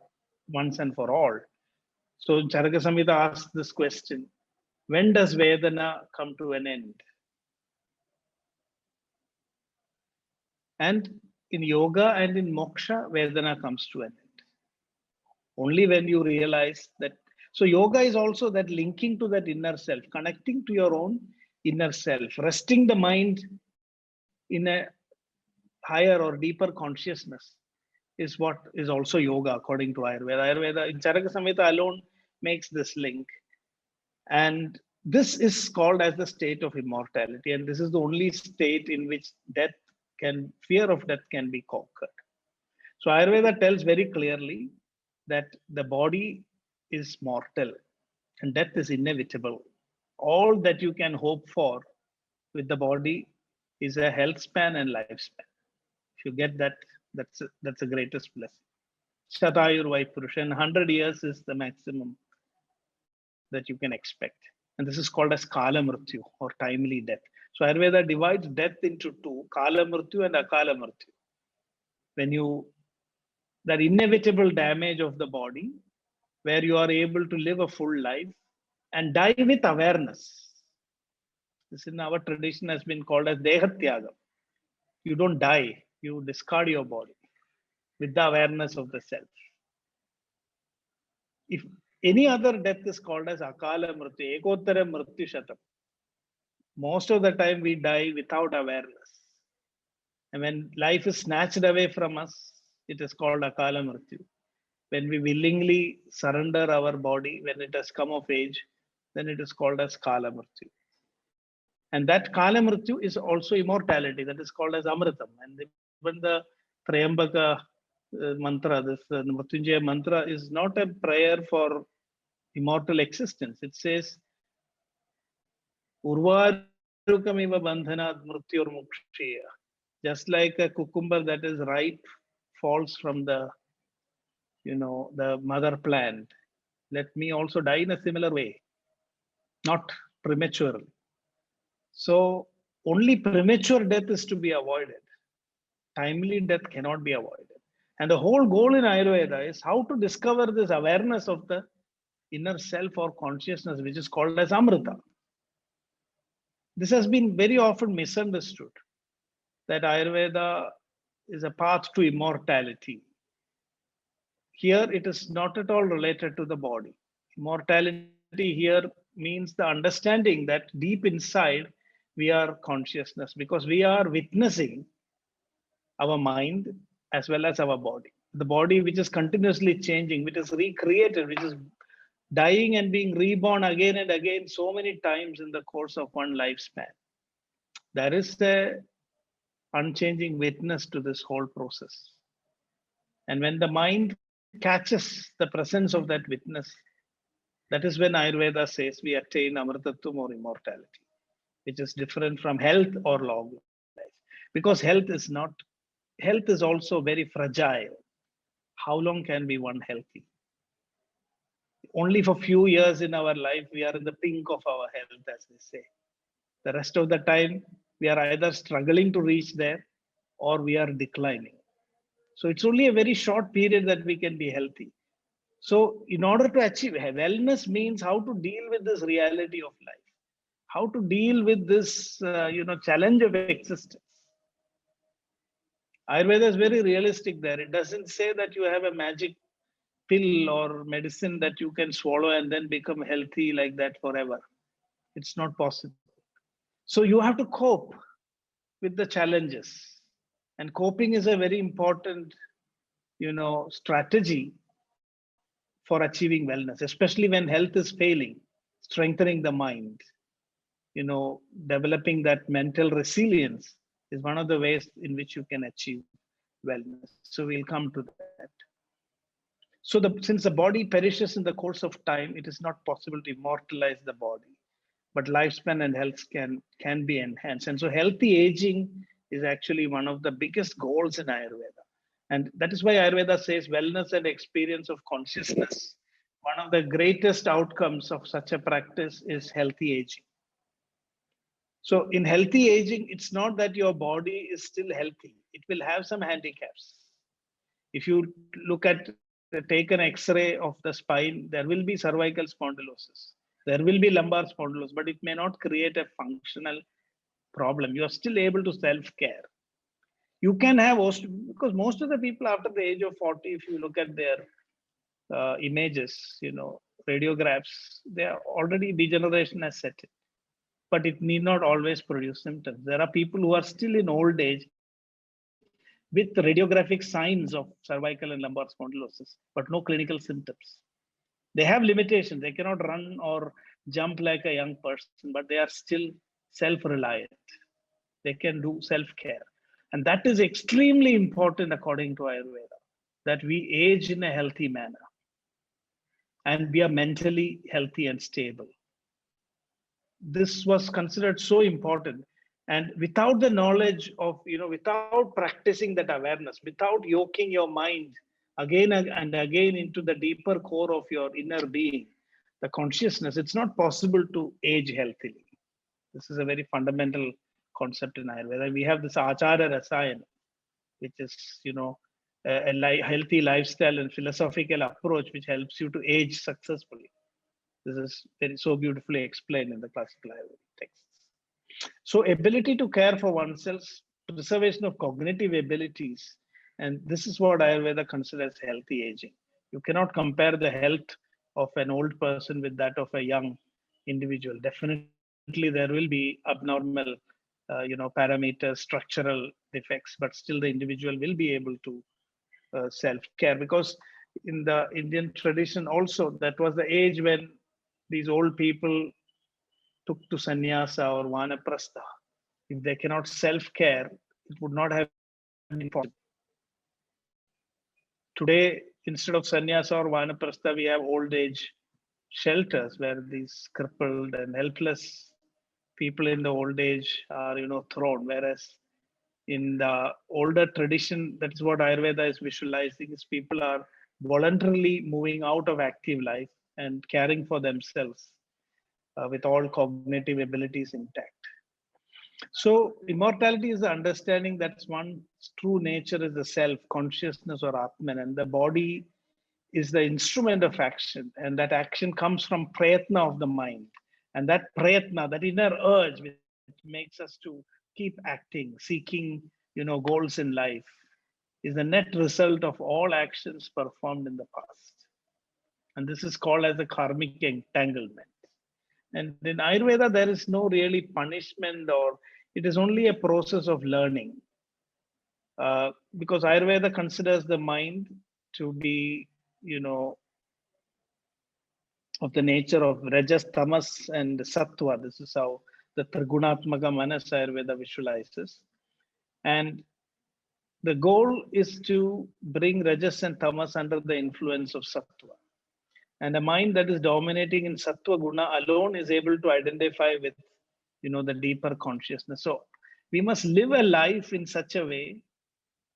[SPEAKER 2] once and for all. So Charaka Samhita asks this question: when does Vedana come to an end? And in yoga and in moksha, Vedana comes to an end. Only when you realize that. So yoga is also that linking to that inner self, connecting to your own inner self, resting the mind in a higher or deeper consciousness is what is also yoga according to Ayurveda. Ayurveda in Charaka Samhita alone makes this link. And this is called as the state of immortality. And this is the only state in which fear of death can be conquered. So Ayurveda tells very clearly that the body is mortal and death is inevitable. All that you can hope for with the body is a health span and lifespan. If you get that, that's the greatest blessing. Shatayur Vaipurushan, 100 years is the maximum that you can expect. And this is called as Kala Mrityu or timely death. So Ayurveda divides death into two, Kala Mrityu and Akala Mrityu. When that inevitable damage of the body, where you are able to live a full life and die with awareness. This in our tradition has been called as Dehatyagam. You don't die, you discard your body with the awareness of the self. If any other death is called as Akala Mrityu, Ekottara Mrityu Shatam. Most of the time we die without awareness. And when life is snatched away from us, it is called Akala Mrityu. When we willingly surrender our body, when it has come of age, then it is called as Kala Mrityu. And that Kala Mrityu is also immortality, that is called as Amritam. And even the Trayambaka mantra, this Mrityunjaya mantra is not a prayer for immortal existence. It says, Urvarukamiva bandhanat mrityor mukshiya. Just like a cucumber that is ripe falls from the mother plant. Let me also die in a similar way, not prematurely. So only premature death is to be avoided. Timely death cannot be avoided. And the whole goal in Ayurveda is how to discover this awareness of the inner self or consciousness, which is called as Amrita. This has been very often misunderstood, that Ayurveda is a path to immortality. Here, it is not at all related to the body. Immortality here means the understanding that deep inside we are consciousness, because we are witnessing our mind as well as our body. The body which is continuously changing, which is recreated, which is dying and being reborn again and again so many times in the course of one lifespan. There is the unchanging witness to this whole process. And when the mind catches the presence of that witness, that is when Ayurveda says we attain Amritattvam or immortality, which is different from health or long life. Because health is also very fragile. How long can be one healthy? Only for few years in our life, we are in the pink of our health, as they say. The rest of the time, we are either struggling to reach there or we are declining. So it's only a very short period that we can be healthy. So in order to achieve wellness means how to deal with this reality of life, how to deal with this challenge of existence. Ayurveda is very realistic there. It doesn't say that you have a magic pill or medicine that you can swallow and then become healthy like that forever. It's not possible. So you have to cope with the challenges. And coping is a very important, strategy for achieving wellness, especially when health is failing, strengthening the mind. developing that mental resilience is one of the ways in which you can achieve wellness. So we'll come to that. So since the body perishes in the course of time, it is not possible to immortalize the body, but lifespan and health can be enhanced. And so healthy aging is actually one of the biggest goals in Ayurveda. And that is why Ayurveda says wellness and experience of consciousness. One of the greatest outcomes of such a practice is healthy aging. So in healthy aging, it's not that your body is still healthy. It will have some handicaps. If you take an X-ray of the spine, there will be cervical spondylosis. There will be lumbar spondylosis, but it may not create a functional problem. You are still able to self-care. You can have because most of the people after the age of 40, if you look at their images, radiographs, they are already degeneration has set in. But it need not always produce symptoms. There are people who are still in old age with radiographic signs of cervical and lumbar spondylosis, but no clinical symptoms. They have limitations. They cannot run or jump like a young person, but they are still self-reliant. They can do self-care. And that is extremely important according to Ayurveda, that we age in a healthy manner and we are mentally healthy and stable. This was considered so important. And without the knowledge of, without practicing that awareness, without yoking your mind again and again into the deeper core of your inner being, the consciousness, it's not possible to age healthily. This is a very fundamental concept in Ayurveda. We have this Acharya Rasayana, which is, a healthy lifestyle and philosophical approach which helps you to age successfully. This is so beautifully explained in the classical Ayurvedic texts. So ability to care for oneself, preservation of cognitive abilities, and this is what Ayurveda considers healthy aging. You cannot compare the health of an old person with that of a young individual. Definitely there will be abnormal, parameters, structural defects, but still the individual will be able to self-care, because in the Indian tradition also, that was the age when these old people took to sannyasa or vanaprastha. If they cannot self-care, it would not have been possible. Today, instead of sannyasa or vanaprastha, we have old age shelters where these crippled and helpless people in the old age are, thrown. Whereas in the older tradition, that's what Ayurveda is visualizing, is people are voluntarily moving out of active life and caring for themselves with all cognitive abilities intact. So immortality is the understanding that one's true nature is the self, consciousness or Atman, and the body is the instrument of action, and that action comes from prayatna of the mind. And that prayatna, that inner urge which makes us to keep acting, seeking, goals in life, is the net result of all actions performed in the past. And this is called as a karmic entanglement. And in Ayurveda, there is no really punishment, or it is only a process of learning. Because Ayurveda considers the mind to be, of the nature of rajas, tamas, and sattva. This is how the Trigunatmaka Manas Ayurveda visualizes. And the goal is to bring rajas and tamas under the influence of sattva. And a mind that is dominating in sattva guna alone is able to identify with, the deeper consciousness. So we must live a life in such a way.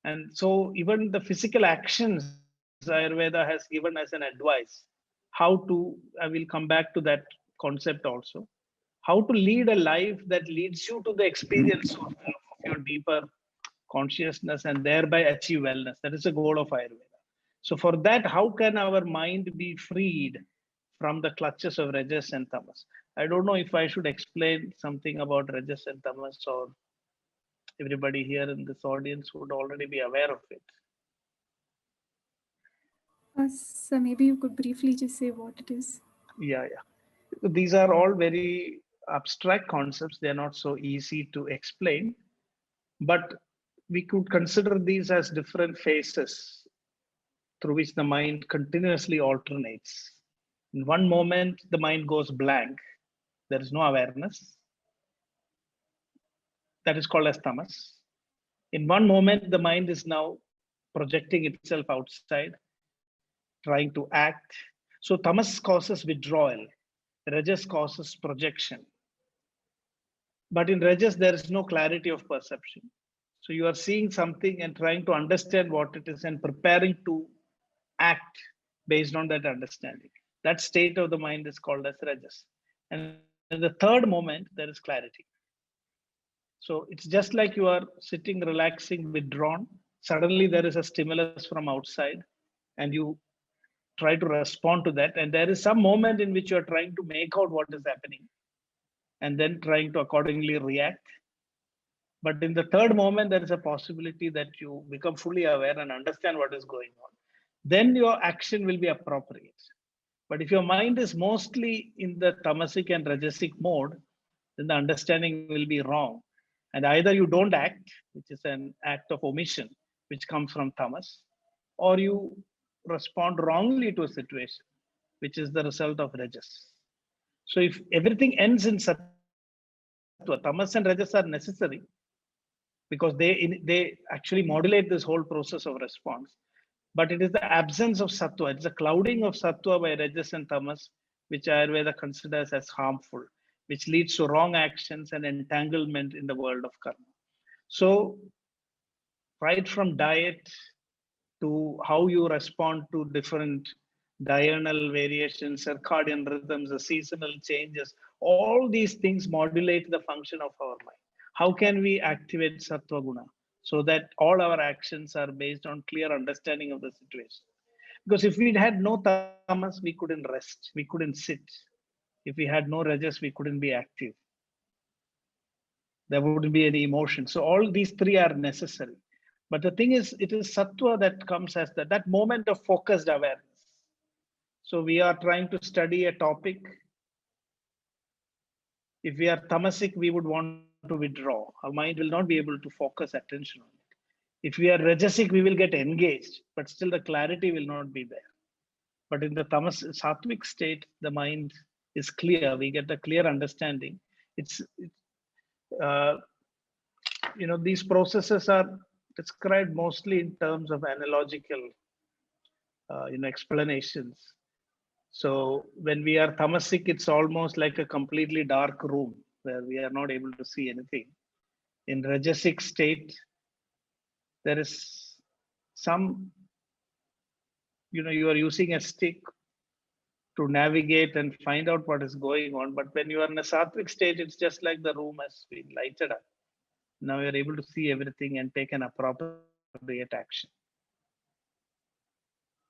[SPEAKER 2] And so even the physical actions Ayurveda has given as an advice, how to, I will come back to that concept also, how to lead a life that leads you to the experience of your deeper consciousness and thereby achieve wellness. That is the goal of Ayurveda. So for that, how can our mind be freed from the clutches of rajas and tamas? I don't know if I should explain something about rajas and tamas, or everybody here in this audience would already be aware of it.
[SPEAKER 1] So maybe you could briefly just say what it is.
[SPEAKER 2] Yeah. These are all very abstract concepts. They're not so easy to explain, but we could consider these as different phases through which the mind continuously alternates. In one moment, the mind goes blank. There is no awareness. that is called as tamas. In one moment, the mind is now projecting itself outside, trying to act. So tamas causes withdrawal, rajas causes projection. But in rajas, there is no clarity of perception. So you are seeing something and trying to understand what it is and preparing to act based on that understanding. That state of the mind is called as rajas. And in the third moment, there is clarity. So it's just like you are sitting, relaxing, withdrawn. Suddenly there is a stimulus from outside and you try to respond to that. And there is some moment in which you are trying to make out what is happening and then trying to accordingly react. But in the third moment, there is a possibility that you become fully aware and understand what is going on. Then your action will be appropriate. But if your mind is mostly in the tamasic and rajasic mode, then the understanding will be wrong. And either you don't act, which is an act of omission, which comes from tamas, or you respond wrongly to a situation, which is the result of rajas. So if everything ends in sattva, tamas and rajas are necessary because they actually modulate this whole process of response. But it is the absence of sattva, it's a clouding of sattva by rajas and tamas, which Ayurveda considers as harmful, which leads to wrong actions and entanglement in the world of karma. So, right from diet to how you respond to different diurnal variations, circadian rhythms, the seasonal changes, all these things modulate the function of our mind. How can we activate sattva guna so that all our actions are based on clear understanding of the situation? Because if we had no tamas, we couldn't rest, we couldn't sit. If we had no rajas, we couldn't be active. There wouldn't be any emotion. So all these three are necessary. But the thing is, it is sattva that comes as that moment of focused awareness. So we are trying to study a topic. If we are tamasic, we would want to withdraw. Our mind will not be able to focus attention on it. If we are rajasic, we will get engaged, but still the clarity will not be there. But in the tamas sattvic state, the mind is clear. We get a clear understanding. These processes are described mostly in terms of analogical, explanations. So when we are tamasic, it's almost like a completely dark room where we are not able to see anything. In rajasic state, there is some, you are using a stick to navigate and find out what is going on. But when you are in a sattvic state, it's just like the room has been lighted up. Now you're able to see everything and take an appropriate action.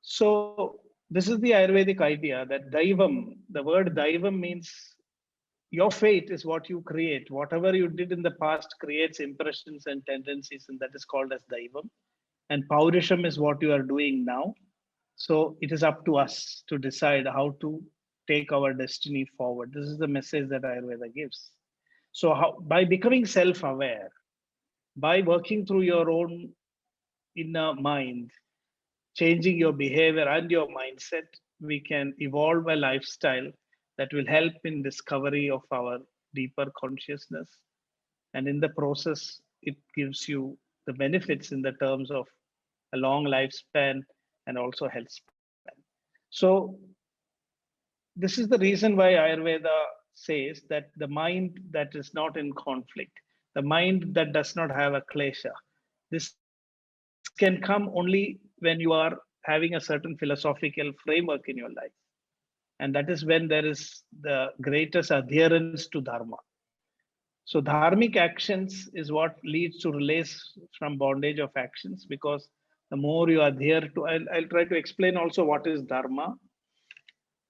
[SPEAKER 2] So this is the Ayurvedic idea that daivam, the word daivam means your fate is what you create. Whatever you did in the past creates impressions and tendencies, and that is called as daivam. And paurisham is what you are doing now. So it is up to us to decide how to take our destiny forward. This is the message that Ayurveda gives. So by becoming self-aware, by working through your own inner mind, changing your behavior and your mindset, we can evolve a lifestyle that will help in discovery of our deeper consciousness. And in the process, it gives you the benefits in the terms of a long lifespan and also health span. So this is the reason why Ayurveda says that the mind that is not in conflict, the mind that does not have a klesha, this can come only when you are having a certain philosophical framework in your life. And that is when there is the greatest adherence to dharma. So dharmic actions is what leads to release from bondage of actions, because the more you adhere to, I'll try to explain also what is dharma.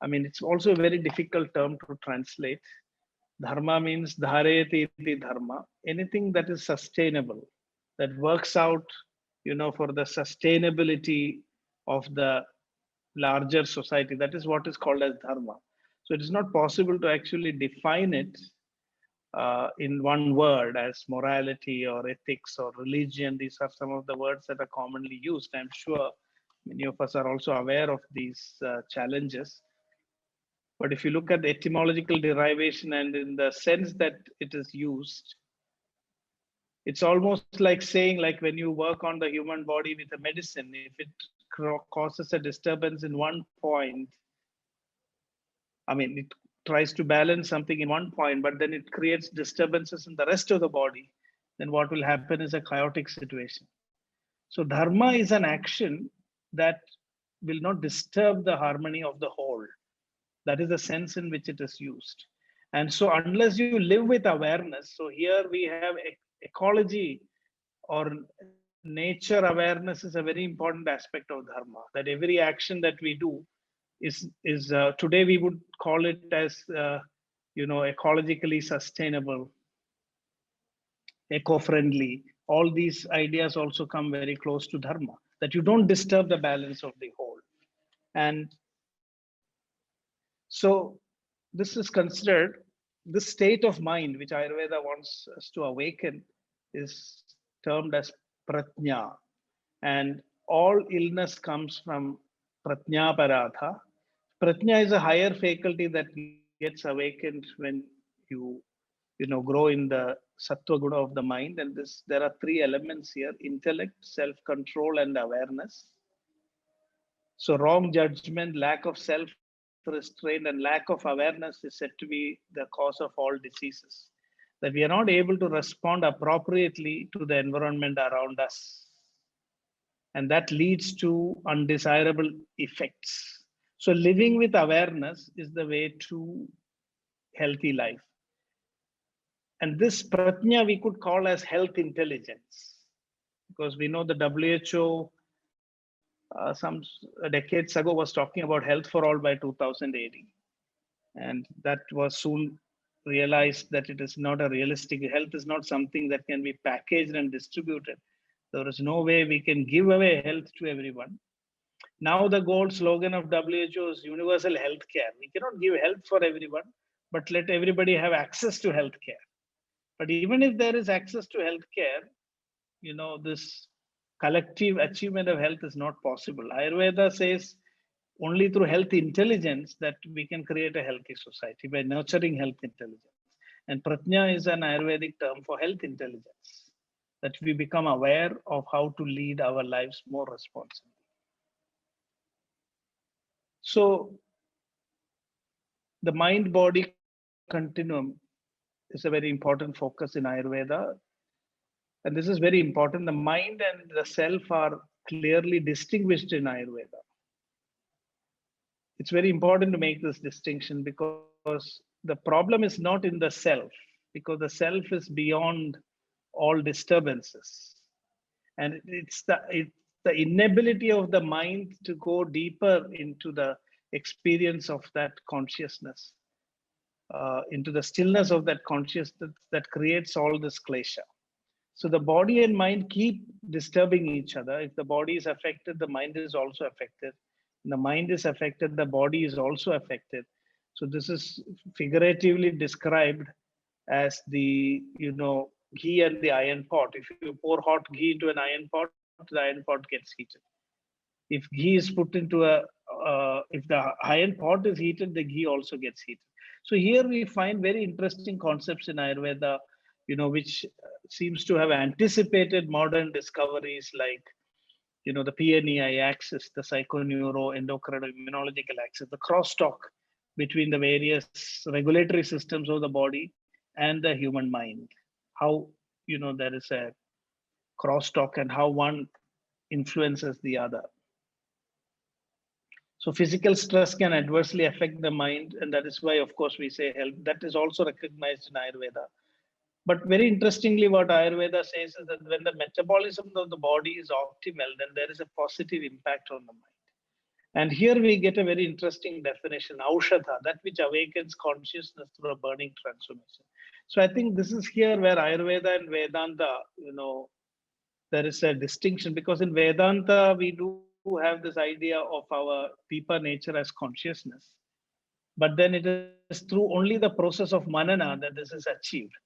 [SPEAKER 2] I mean, it's also a very difficult term to translate. Dharma means dhareti iti dharma, anything that is sustainable, that works out, for the sustainability of the larger society. That is what is called as dharma. So it is not possible to actually define it in one word as morality or ethics or religion. These are some of the words that are commonly used. I'm sure many of us are also aware of these challenges. But if you look at the etymological derivation and in the sense that it is used, It's almost like saying, like when you work on the human body with a medicine, if it causes a disturbance in one point, I mean, it tries to balance something in one point, but then it creates disturbances in the rest of the body, then what will happen is a chaotic situation. So dharma is an action that will not disturb the harmony of the whole. That is the sense in which it is used. And so unless you live with awareness, so here we have ecology or nature awareness is a very important aspect of dharma, that every action that we do is today we would call it as ecologically sustainable, eco-friendly. All these ideas also come very close to dharma, that you don't disturb the balance of the whole. And so this is considered, this state of mind which Ayurveda wants us to awaken is termed as prajna. And all illness comes from Prajñāparādha. Prajna is a higher faculty that gets awakened when you grow in the sattva guna of the mind. And there are three elements here: intellect, self-control, and awareness. So wrong judgment, lack of self-restraint, and lack of awareness is said to be the cause of all diseases. That we are not able to respond appropriately to the environment around us. And that leads to undesirable effects. So living with awareness is the way to healthy life. And this prajna we could call as health intelligence, because we know the WHO some decades ago was talking about health for all by 2000 AD. And that was soon realized that it is not a realistic, health is not something that can be packaged and distributed. There is no way we can give away health to everyone. Now the goal slogan of WHO is universal health care. We cannot give health for everyone, but let everybody have access to health care. But even if there is access to health care, this collective achievement of health is not possible. Ayurveda says only through health intelligence that we can create a healthy society, by nurturing health intelligence. And prajna is an Ayurvedic term for health intelligence, that we become aware of how to lead our lives more responsibly. So the mind-body continuum is a very important focus in Ayurveda. And this is very important. The mind and the self are clearly distinguished in Ayurveda. It's very important to make this distinction, because the problem is not in the self, because the self is beyond all disturbances. And it's the inability of the mind to go deeper into the experience of that consciousness, into the stillness of that consciousness, that creates all this klesha. So the body and mind keep disturbing each other. If the body is affected, the mind is also affected. The mind is affected, the body is also affected. So this is figuratively described as the ghee and the iron pot. If you pour hot ghee into an iron pot, the iron pot gets heated. If ghee is put into if the iron pot is heated, the ghee also gets heated. So here we find very interesting concepts in Ayurveda, which seems to have anticipated modern discoveries like, the PNEI axis, the psychoneuro-endocrino-immunological axis, the crosstalk between the various regulatory systems of the body and the human mind. How, there is a crosstalk and how one influences the other. So physical stress can adversely affect the mind, and that is why, of course, we say health. That is also recognized in Ayurveda. But very interestingly, what Ayurveda says is that when the metabolism of the body is optimal, then there is a positive impact on the mind. And here we get a very interesting definition, aushadha, that which awakens consciousness through a burning transformation. So I think this is here where Ayurveda and Vedanta, there is a distinction, because in Vedanta, we do have this idea of our deeper nature as consciousness. But then it is through only the process of manana that this is achieved.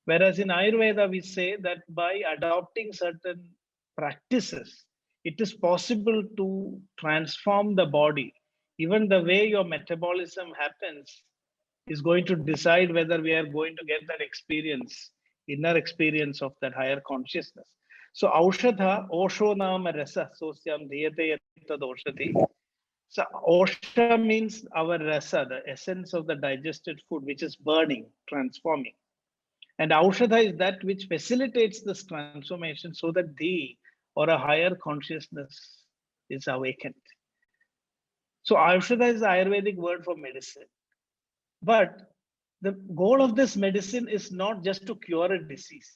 [SPEAKER 2] Whereas in Ayurveda, we say that by adopting certain practices, it is possible to transform the body. Even the way your metabolism happens is going to decide whether we are going to get that experience inner experience of that higher consciousness. So Aushadha, Osho Nama Rasa, Sosyam Dhyate Yatad Oshati. So Osha means our rasa, the essence of the digested food, which is burning, transforming. And Aushadha is that which facilitates this transformation so that the or a higher consciousness is awakened. So Ayurveda is the Ayurvedic word for medicine. But the goal of this medicine is not just to cure a disease,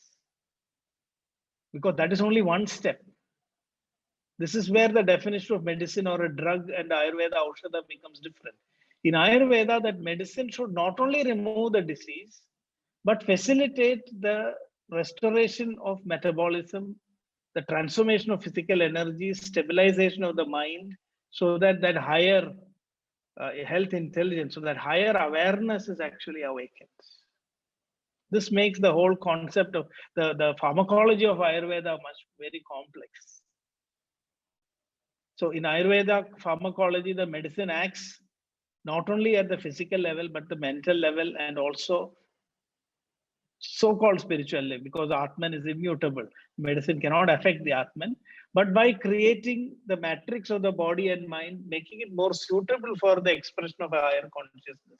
[SPEAKER 2] because that is only one step. This is where the definition of medicine or a drug and Ayurveda Aushadha becomes different. In Ayurveda, that medicine should not only remove the disease, but facilitate the restoration of metabolism, the transformation of physical energy, stabilization of the mind, so that that higher health intelligence, so that higher awareness is actually awakened. This makes the whole concept of the pharmacology of Ayurveda very complex. So in Ayurveda pharmacology, the medicine acts not only at the physical level, but the mental level and also so-called spiritual level, because Atman is immutable. Medicine cannot affect the Atman, but by creating the matrix of the body and mind, making it more suitable for the expression of a higher consciousness.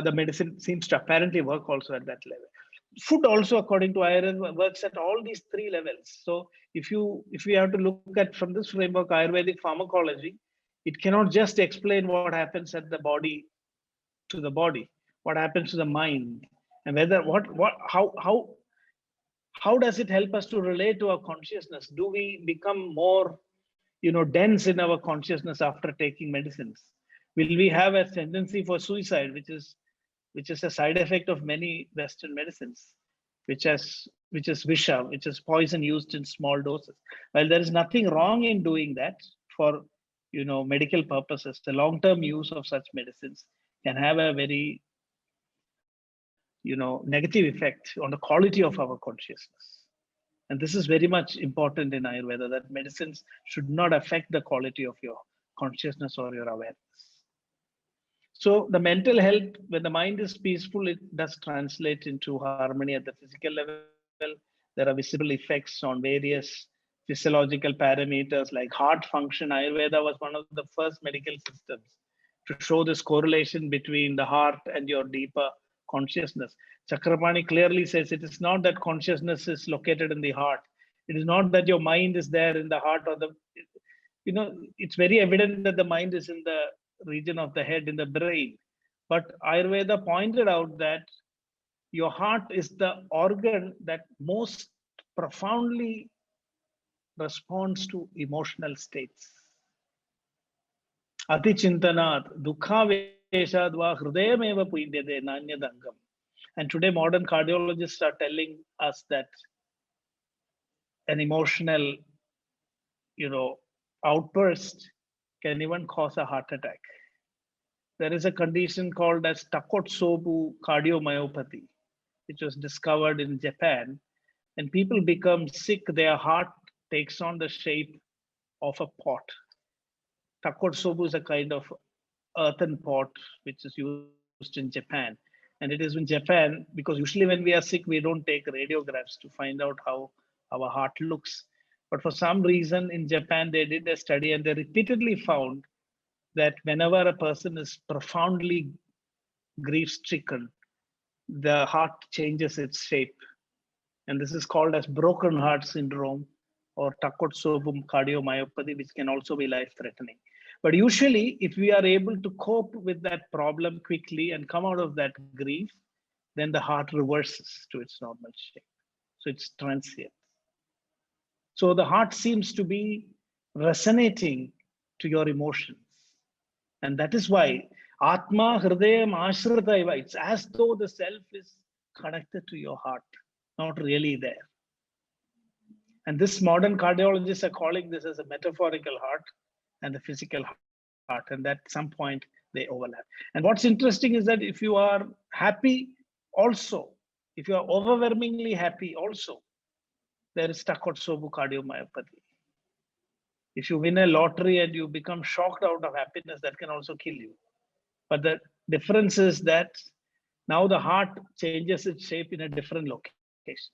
[SPEAKER 2] The medicine seems to apparently work also at that level. Food also, according to Ayurveda, works at all these three levels. So if we have to look at from this framework, Ayurvedic pharmacology, it cannot just explain what happens at the body to the body, what happens to the mind, and whether how does it help us to relate to our consciousness? Do we become more, dense in our consciousness after taking medicines? Will we have a tendency for suicide, which is a side effect of many Western medicines, which is visha, which is poison used in small doses? Well, there is nothing wrong in doing that for medical purposes. The long-term use of such medicines can have a very negative effect on the quality of our consciousness. And this is very much important in Ayurveda, that medicines should not affect the quality of your consciousness or your awareness. So the mental health, when the mind is peaceful, it does translate into harmony at the physical level. There are visible effects on various physiological parameters like heart function. Ayurveda was one of the first medical systems to show this correlation between the heart and your deeper consciousness. Chakrapani clearly says it is not that consciousness is located in the heart. It is not that your mind is there in the heart or it's very evident that the mind is in the region of the head, in the brain. But Ayurveda pointed out that your heart is the organ that most profoundly responds to emotional states. Ati chintanat dukha veshadva hridayameva puidyate nanyadangam. And today modern cardiologists are telling us that an emotional, outburst can even cause a heart attack. There is a condition called as Takotsubo cardiomyopathy, which was discovered in Japan. And people become sick, their heart takes on the shape of a pot. Takotsubo is a kind of earthen pot which is used in Japan. And it is in Japan because usually when we are sick, we don't take radiographs to find out how our heart looks. But for some reason in Japan, they did a study and they repeatedly found that whenever a person is profoundly grief-stricken, the heart changes its shape. And this is called as broken heart syndrome or Takotsubo cardiomyopathy, which can also be life-threatening. But usually, if we are able to cope with that problem quickly and come out of that grief, then the heart reverses to its normal shape. So it's transient. So the heart seems to be resonating to your emotions. And that is why Atmā hridayam ashritaiva, it's as though the self is connected to your heart, not really there. And this modern cardiologists are calling this as a metaphorical heart and the physical heart. And at some point they overlap. And what's interesting is that if you are happy also, if you are overwhelmingly happy also, there is Takotsubo cardiomyopathy. If you win a lottery and you become shocked out of happiness, that can also kill you. But the difference is that
[SPEAKER 3] Now the heart changes its shape in a different location.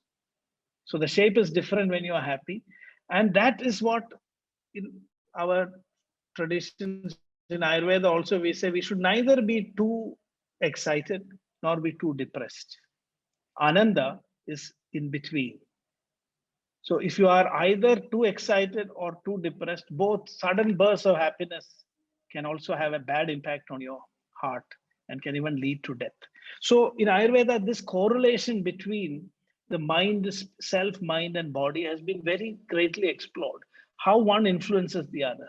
[SPEAKER 3] So the shape is different when you are happy. And that is what in our traditions in Ayurveda also we say we should neither be too excited nor be too depressed. Ananda is in between. So if you are either too excited or too depressed, both sudden bursts of happiness can also have a bad impact on your heart and can even lead to death. So in Ayurveda, this correlation between the mind, self, mind, and body has been very greatly explored. How one influences the other.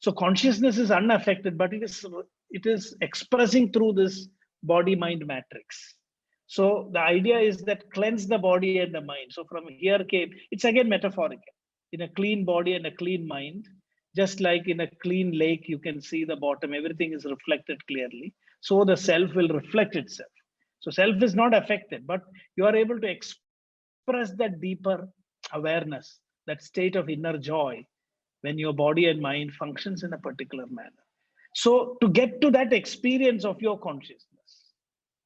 [SPEAKER 3] So consciousness is unaffected, but it is expressing through this body-mind matrix. So the idea is that cleanse the body and the mind. So from here came, it's again metaphorical. In a clean body and a clean mind, just like in a clean lake, you can see the bottom, everything is reflected clearly. So the self will reflect itself. So self is not affected, but you are able to express that deeper awareness, that state of inner joy when your body and mind functions in a particular manner. So to get to that experience of your consciousness,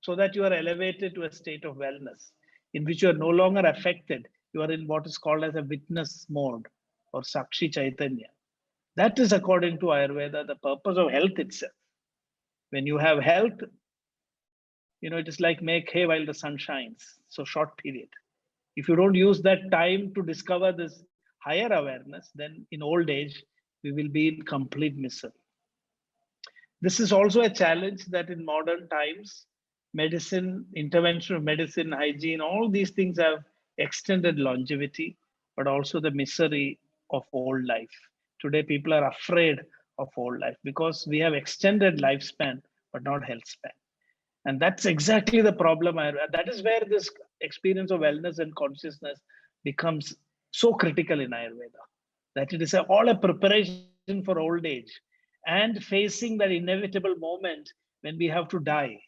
[SPEAKER 3] so that you are elevated to a state of wellness in which you are no longer affected, you are in what is called as a witness mode or Sakshi Chaitanya. That is, according to Ayurveda, the purpose of health itself. When you have health, it is like make hay while the sun shines, so short period. If you don't use that time to discover this higher awareness, then in old age, we will be in complete misery. This is also a challenge that in modern times, medicine, intervention of medicine, hygiene, all these things have extended longevity, but also the misery of old life. Today, people are afraid of old life because we have extended lifespan, but not health span. And that's exactly the problem. That is where this experience of wellness and consciousness becomes so critical in Ayurveda, that it is all a preparation for old age and facing that inevitable moment when we have to die.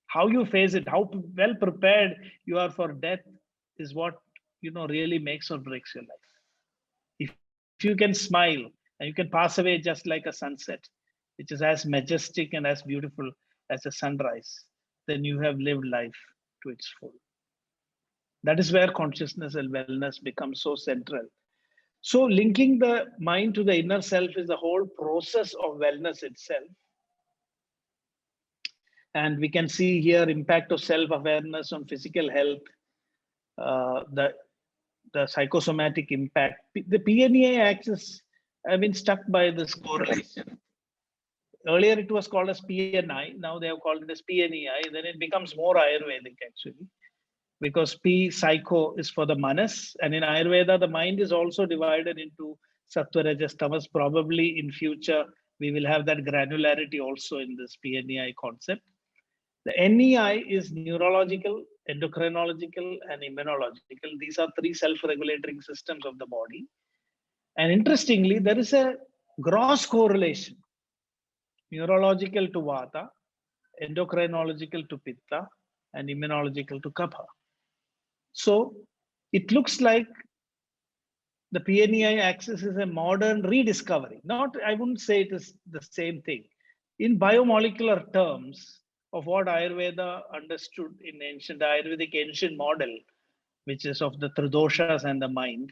[SPEAKER 3] How you face it, how well prepared you are for death is what really makes or breaks your life. If you can smile and you can pass away just like a sunset, which is as majestic and as beautiful as a sunrise, then you have lived life to its full. That is where consciousness and wellness become so central. So linking the mind to the inner self is the whole process of wellness itself. And we can see here impact of self-awareness on physical health, the psychosomatic impact. The PNEI axis, I've been stuck by this correlation. Earlier it was called as PNI, now they have called it as PNEI, then it becomes more Ayurvedic actually. Because P, psycho, is for the manas. And in Ayurveda, the mind is also divided into sattva, rajas, tamas. Probably in future, we will have that granularity also in this PNEI concept. The NEI is neurological, endocrinological, and immunological. These are three self-regulating systems of the body. And interestingly, there is a gross correlation. Neurological to Vata, endocrinological to Pitta, and immunological to Kapha. So it looks like the PNEI axis is a modern rediscovery. I wouldn't say it is the same thing. In biomolecular terms of what Ayurveda understood in the Ayurvedic ancient model, which is of the Tridoshas and the mind,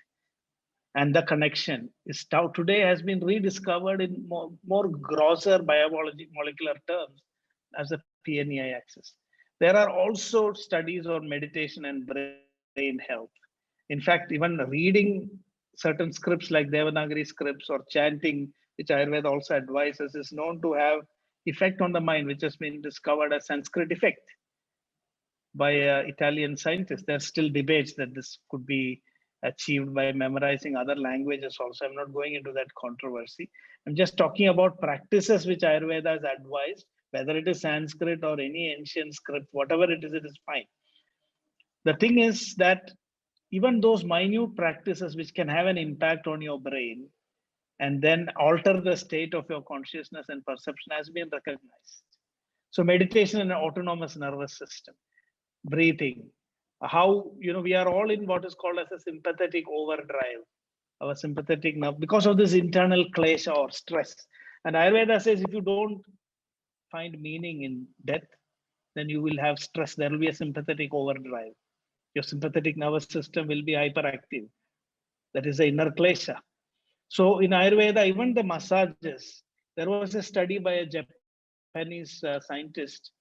[SPEAKER 3] and the connection is today has been rediscovered in more grosser biomolecular terms as the PNEI axis. There are also studies on meditation and brain health. In fact, even reading certain scripts like Devanagari scripts or chanting, which Ayurveda also advises, is known to have effect on the mind, which has been discovered as Sanskrit effect by Italian scientists. There's still debates that this could be achieved by memorizing other languages also. I'm not going into that controversy. I'm just talking about practices which Ayurveda has advised, whether it is Sanskrit or any ancient script, whatever it is fine. The thing is that even those minute practices which can have an impact on your brain and then alter the state of your consciousness and perception has been recognized. So meditation and autonomous nervous system, breathing, how we are all in what is called as a sympathetic overdrive, our sympathetic nerve, because of this internal klesha or stress. And Ayurveda says if you don't find meaning in death, then you will have stress. There will be a sympathetic overdrive. Your sympathetic nervous system will be hyperactive. That is the inner klesha. So in Ayurveda, even the massages, there was a study by a Japanese scientist.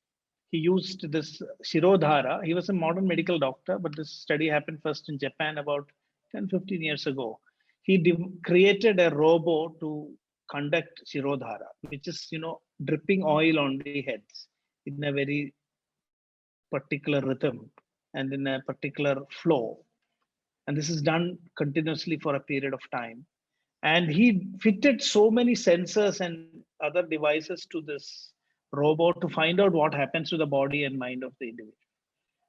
[SPEAKER 3] He used this Shirodhara. He was a modern medical doctor, but this study happened first in Japan about 10-15 years ago. He created a robot to conduct Shirodhara, which is, dripping oil on the heads in a very particular rhythm and in a particular flow. And this is done continuously for a period of time. And he fitted so many sensors and other devices to this robot to find out what happens to the body and mind of the individual.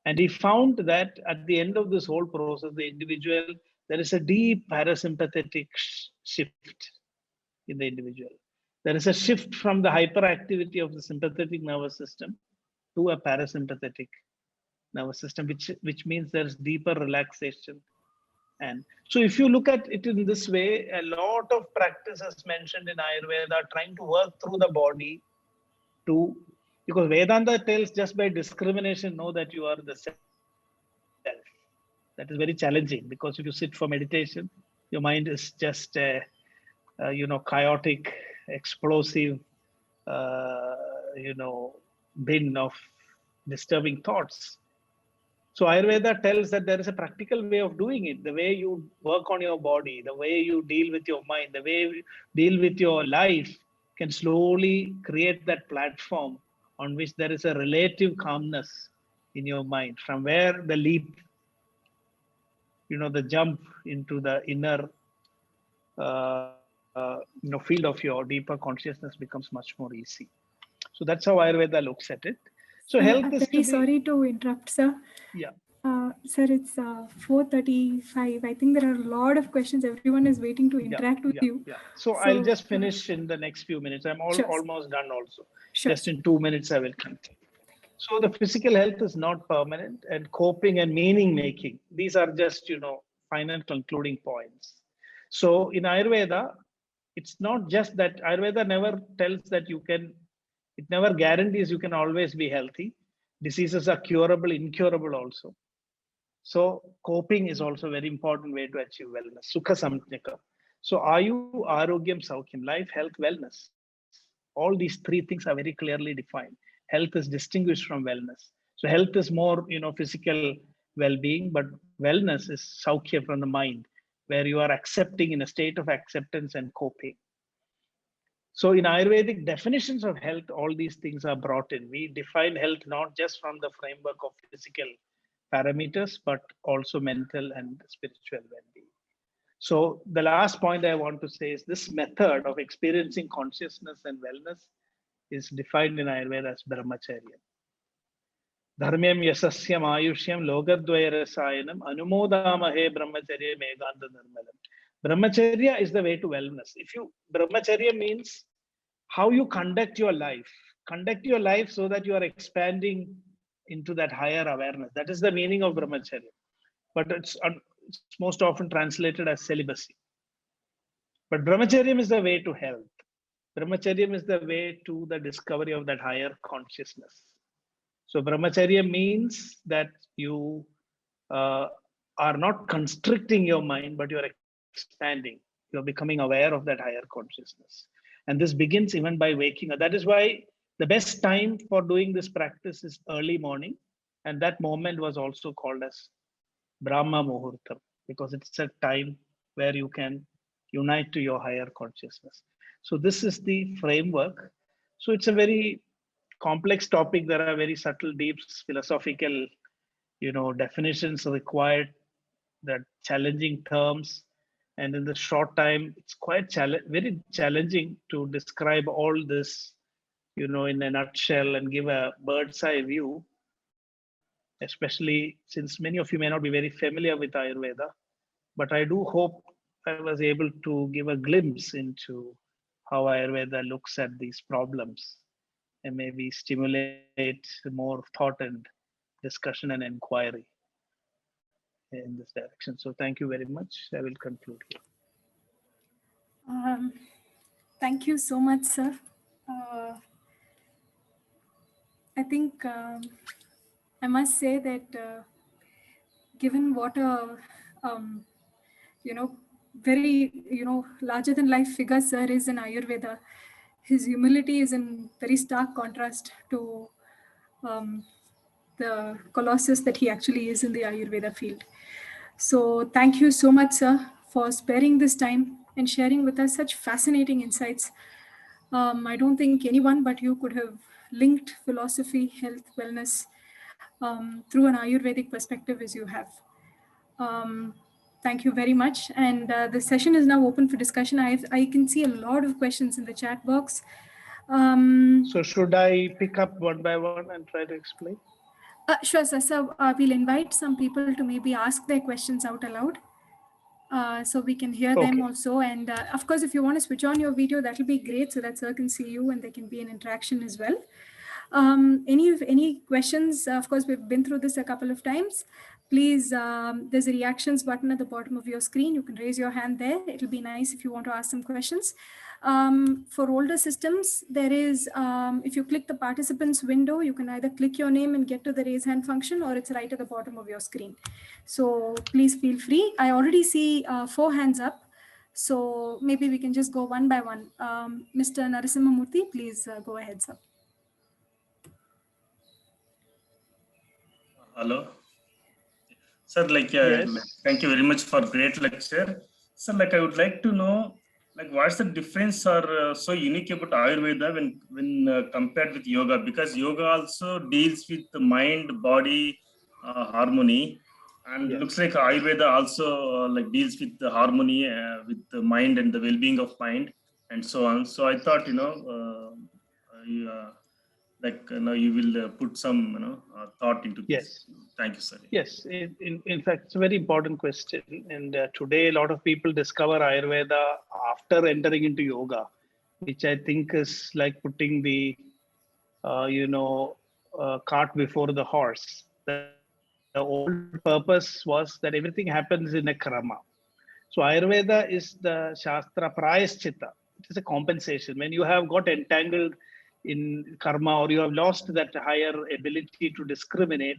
[SPEAKER 3] And he found that at the end of this whole process, the individual, there is a deep parasympathetic shift in the individual. There is a shift from the hyperactivity of the sympathetic nervous system to a parasympathetic nervous system, which means there's deeper relaxation. And so if you look at it in this way, a lot of practices mentioned in Ayurveda trying to work through the body because Vedanta tells just by discrimination, know that you are the self. That is very challenging, because if you sit for meditation, your mind is just a chaotic, explosive, bin of disturbing thoughts. So Ayurveda tells that there is a practical way of doing it. The way you work on your body, the way you deal with your mind, the way you deal with your life can slowly create that platform on which there is a relative calmness in your mind, from where the leap, the jump into the inner field of your deeper consciousness becomes much more easy. So that's how Ayurveda looks at it. So health
[SPEAKER 1] I'm
[SPEAKER 3] is
[SPEAKER 1] very sorry to interrupt, sir.
[SPEAKER 3] Yeah.
[SPEAKER 1] Sir, it's 4:35. I think there are a lot of questions. Everyone is waiting to interact with you.
[SPEAKER 3] Yeah. So I'll just finish in the next few minutes. I'm almost done also.
[SPEAKER 1] Sure.
[SPEAKER 3] Just in 2 minutes, I will continue. So the physical health is not permanent, and coping and meaning making, these are just, final concluding points. So in Ayurveda, it's not just that Ayurveda never tells that it never guarantees you can always be healthy. Diseases are curable, incurable also. So coping is also a very important way to achieve wellness. Sukha samjnaka. So ayu, arogyam, saukyam, life, health, wellness. All these three things are very clearly defined. Health is distinguished from wellness. So health is more, physical well-being, but wellness is saukhya from the mind, where you are accepting in a state of acceptance and coping. So in Ayurvedic definitions of health, all these things are brought in. We define health not just from the framework of physical parameters, but also mental and spiritual well-being. So the last point I want to say is this method of experiencing consciousness and wellness is defined in Ayurveda as brahmacharya. Dharmyam yasasyam ayushyam logadvaya rasayanam anumodamahe brahmacharya meganta nirmalam. Brahmacharya is the way to wellness. Brahmacharya means how you conduct your life. Conduct your life so that you are expanding into that higher awareness. That is the meaning of brahmacharya. But it's most often translated as celibacy. But brahmacharya is the way to health. Brahmacharya is the way to the discovery of that higher consciousness. So brahmacharya means that you are not constricting your mind, but you're expanding. You're becoming aware of that higher consciousness. And this begins even by waking up. That is why the best time for doing this practice is early morning. And that moment was also called as Brahma Muhurtam, because it's a time where you can unite to your higher consciousness. So this is the framework. So it's a very complex topic. There are very subtle, deep philosophical, definitions required, that challenging terms. And in the short time, it's quite very challenging to describe all this, in a nutshell and give a bird's eye view, especially since many of you may not be very familiar with Ayurveda. But I do hope I was able to give a glimpse into how Ayurveda looks at these problems and maybe stimulate more thought and discussion and inquiry in this direction. So thank you very much. I will conclude here.
[SPEAKER 1] Thank you so much, sir. I think I must say that given what a very larger than life figure sir is in Ayurveda, his humility is in very stark contrast to um, the colossus that he actually is in the Ayurveda field. So thank you so much, sir, for sparing this time and sharing with us such fascinating insights. I don't think anyone but you could have linked philosophy, health, wellness through an Ayurvedic perspective as you have. Um, thank you very much. And the session is now open for discussion. I can see a lot of questions in the chat box.
[SPEAKER 3] So should I pick up one by one and try to explain?
[SPEAKER 1] Sure, sir. So we'll invite some people to maybe ask their questions out aloud. So we can hear them also. And of course, if you want to switch on your video, that'll be great so that sir can see you and there can be an interaction as well. Any questions? Of course, we've been through this a couple of times. Please, there's a reactions button at the bottom of your screen. You can raise your hand there. It'll be nice if you want to ask some questions. For older systems, there is, if you click the participants window, you can either click your name and get to the raise hand function, or it's right at the bottom of your screen. So please feel free. I already see 4 hands up. So maybe we can just go one by one. Mr. Narasimhamurthy, please go ahead, sir.
[SPEAKER 4] Hello. Sir,
[SPEAKER 3] Yes.
[SPEAKER 4] thank you very much for great lecture. Sir, I would like to know, what's the difference or so unique about Ayurveda when compared with yoga? Because yoga also deals with the mind, body, harmony. And looks like Ayurveda also deals with the harmony, with the mind and the well-being of mind and so on. So I thought, you will put some thought into this.
[SPEAKER 3] Yes.
[SPEAKER 4] Thank you, sir.
[SPEAKER 3] Yes, in fact, it's a very important question. And today, a lot of people discover Ayurveda after entering into yoga, which I think is like putting the, cart before the horse. The old purpose was that everything happens in a krama. So Ayurveda is the Shastra Prayaschitta. It is a compensation. When you have got entangled in karma or you have lost that higher ability to discriminate,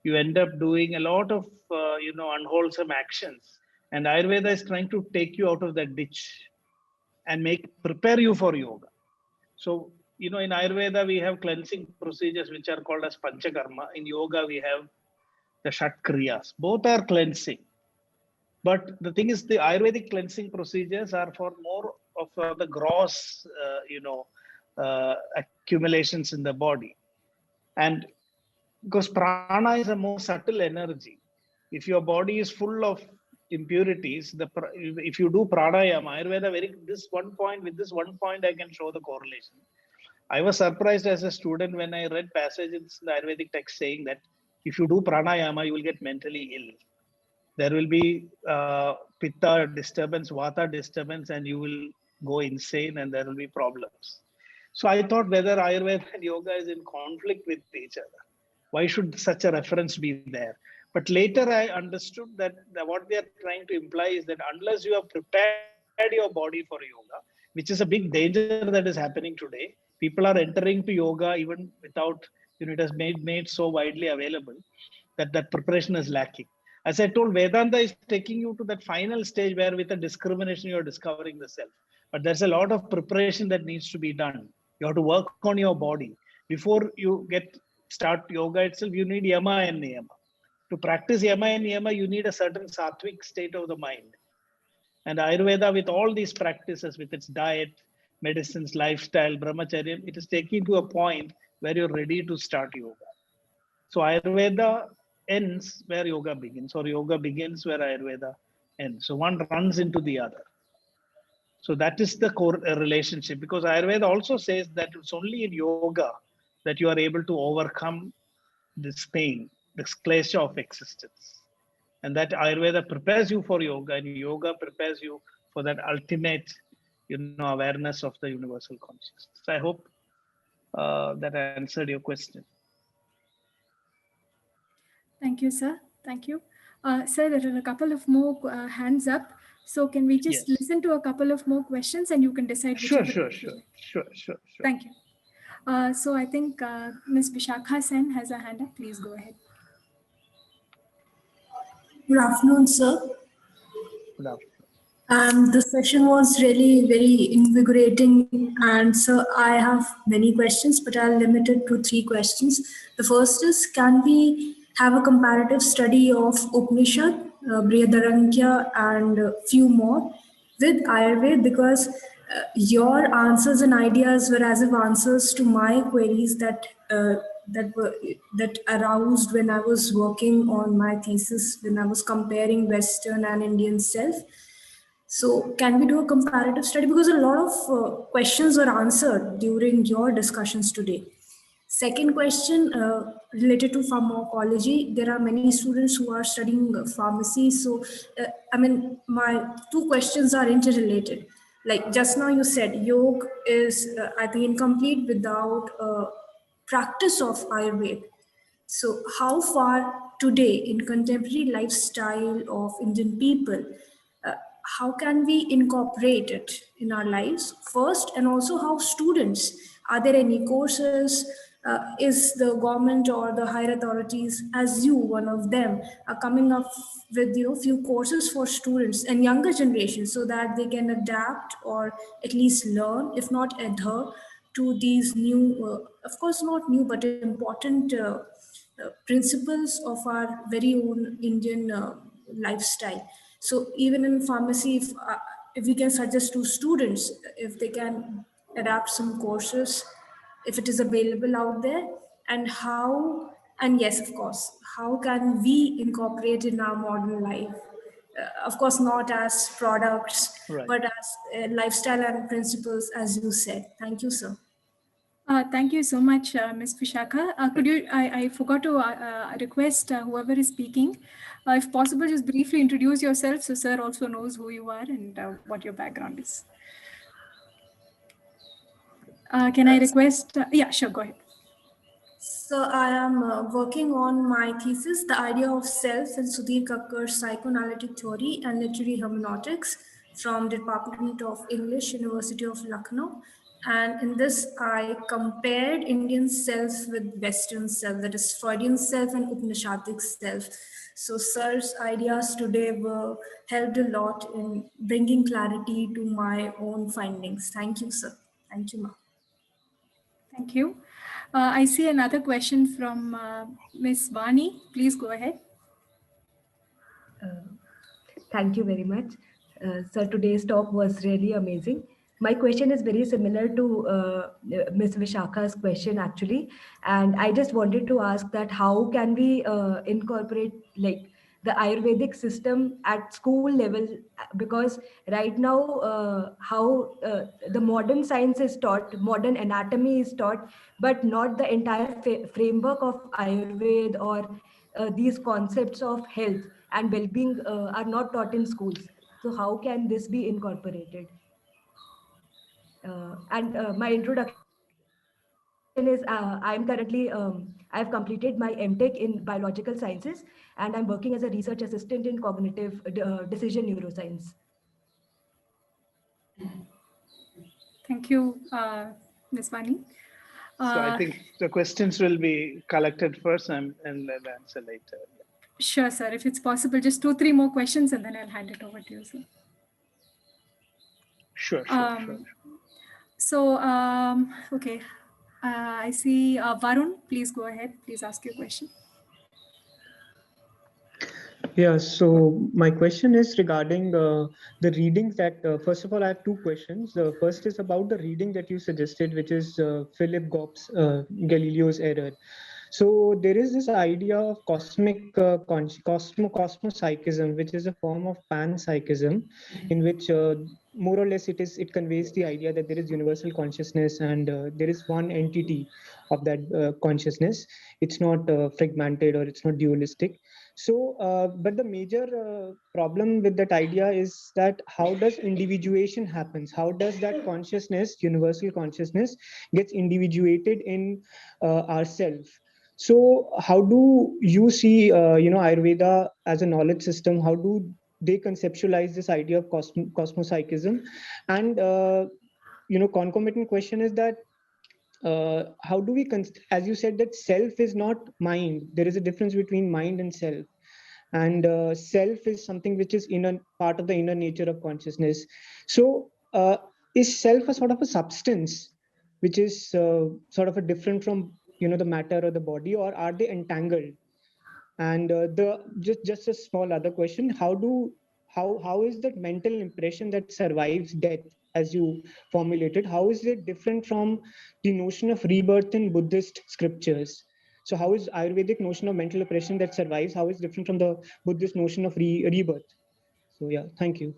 [SPEAKER 3] you end up doing a lot of unwholesome actions. And Ayurveda is trying to take you out of that ditch and prepare you for yoga. So, in Ayurveda, we have cleansing procedures which are called as panchakarma. In yoga, we have the Shat Kriyas. Both are cleansing. But the thing is, the Ayurvedic cleansing procedures are for more of the gross, accumulations in the body. And because prana is a more subtle energy. If your body is full of impurities, if you do pranayama, Ayurveda, with this one point, I can show the correlation. I was surprised as a student when I read passages in the Ayurvedic text saying that if you do pranayama, you will get mentally ill. There will be pitta disturbance, vata disturbance, and you will go insane and there will be problems. So I thought whether Ayurveda and yoga is in conflict with each other. Why should such a reference be there? But later I understood that what they are trying to imply is that unless you have prepared your body for yoga, which is a big danger that is happening today, people are entering to yoga even without, it has made so widely available that preparation is lacking. As I told, Vedanta is taking you to that final stage where with a discrimination, you're discovering the self. But there's a lot of preparation that needs to be done. You have to work on your body. Before you start yoga itself, you need yama and niyama. To practice yama and niyama, you need a certain sattvic state of the mind. And Ayurveda, with all these practices, with its diet, medicines, lifestyle, brahmacharya, it is taking to a point where you're ready to start yoga. So Ayurveda ends where yoga begins, or yoga begins where Ayurveda ends. So one runs into the other. So that is the core relationship, because Ayurveda also says that it's only in yoga that you are able to overcome this pain, this klesha of existence. And that Ayurveda prepares you for yoga, and yoga prepares you for that ultimate, awareness of the universal consciousness. So I hope that answered your question.
[SPEAKER 1] Thank you, sir. Thank you. Sir, there are a couple of more hands up. So can we just listen to a couple of more questions and you can decide?
[SPEAKER 3] Sure.
[SPEAKER 1] Thank you. So I think Ms. Vishakha Sen has a hand up. Please go ahead.
[SPEAKER 5] Good afternoon, sir.
[SPEAKER 2] Good afternoon.
[SPEAKER 5] The session was really very invigorating, and so I have many questions, but I'll limit it to 3 questions. The first is, can we have a comparative study of Upanishad, Brihadaranyaka, and a few more with Ayurveda? Because your answers and ideas were as if answers to my queries that aroused when I was working on my thesis, when I was comparing Western and Indian self. So can we do a comparative study? Because a lot of questions were answered during your discussions today. Second question related to pharmacology. There are many students who are studying pharmacy. So, my 2 questions are interrelated. Like just now you said, yoga is, I think, incomplete without practice of Ayurveda. So how far today in contemporary lifestyle of Indian people, uh, how can we incorporate it in our lives first, and also how students, are there any courses, is the government or the higher authorities, as you, one of them, are coming up with few courses for students and younger generations so that they can adapt or at least learn, if not adhere to these new, of course not new, but important principles of our very own Indian lifestyle. So even in pharmacy, if we can suggest to students, if they can adapt some courses, if it is available out there, and how, and yes, of course, how can we incorporate in our modern life? Of course, not as products,
[SPEAKER 2] Right.
[SPEAKER 5] but as lifestyle and principles, as you said. Thank you, sir.
[SPEAKER 1] Thank you so much, Ms. Vishakha. Could you, I forgot to request whoever is speaking, if possible, just briefly introduce yourself so sir also knows who you are and what your background is. Can I request? Yeah, sure, go ahead.
[SPEAKER 5] So I am working on my thesis, The Idea of Self in Sudhir Kakkar's Psychoanalytic Theory and Literary Hermeneutics from the Department of English, University of Lucknow. And in this, I compared Indian self with Western self, that is Freudian self and Upanishadic self. So sir's ideas today were helped a lot in bringing clarity to my own findings. Thank you, sir. Thank you, ma'am.
[SPEAKER 1] Thank you. I see another question from Ms. Vani. Please go ahead.
[SPEAKER 6] Thank you very much. So today's talk was really amazing. My question is very similar to Ms. Vishakha's question actually. And I just wanted to ask that how can we incorporate like the Ayurvedic system at school level? Because right now how the modern science is taught, modern anatomy is taught, but not the entire framework of Ayurveda or these concepts of health and well-being are not taught in schools. So how can this be incorporated? My introduction is I'm currently, I've completed my MTech in biological sciences, and I'm working as a research assistant in cognitive decision neuroscience.
[SPEAKER 1] Thank you, Ms. Vani.
[SPEAKER 2] So I think the questions will be collected first and then answer later.
[SPEAKER 1] Sure, sir. If it's possible, just 2-3 more questions and then I'll hand it over to you, sir.
[SPEAKER 2] Sure.
[SPEAKER 1] So, okay. I see Varun, please go ahead. Please ask your question.
[SPEAKER 7] Yeah, so my question is regarding the readings that, first of all, I have 2 questions. The first is about the reading that you suggested, which is Philip Goff's Galileo's Error. So there is this idea of cosmic cosmopsychism, which is a form of panpsychism, in which more or less it conveys the idea that there is universal consciousness and there is one entity of that consciousness. It's not fragmented or it's not dualistic. So, but the major problem with that idea is that how does individuation happens? How does that consciousness, universal consciousness, gets individuated in ourselves? So how do you see, Ayurveda as a knowledge system? How do they conceptualize this idea of cosmopsychism? And, concomitant question is that how do we, as you said, that self is not mind. There is a difference between mind and self. And self is something which is inner part of the inner nature of consciousness. So is self a sort of a substance which is sort of a different from the matter or the body, or are they entangled? And just a small other question: how is that mental impression that survives death, as you formulated, how is it different from the notion of rebirth in Buddhist scriptures? So how is Ayurvedic notion of mental impression that survives, how is it different from the Buddhist notion of rebirth? So yeah, thank you.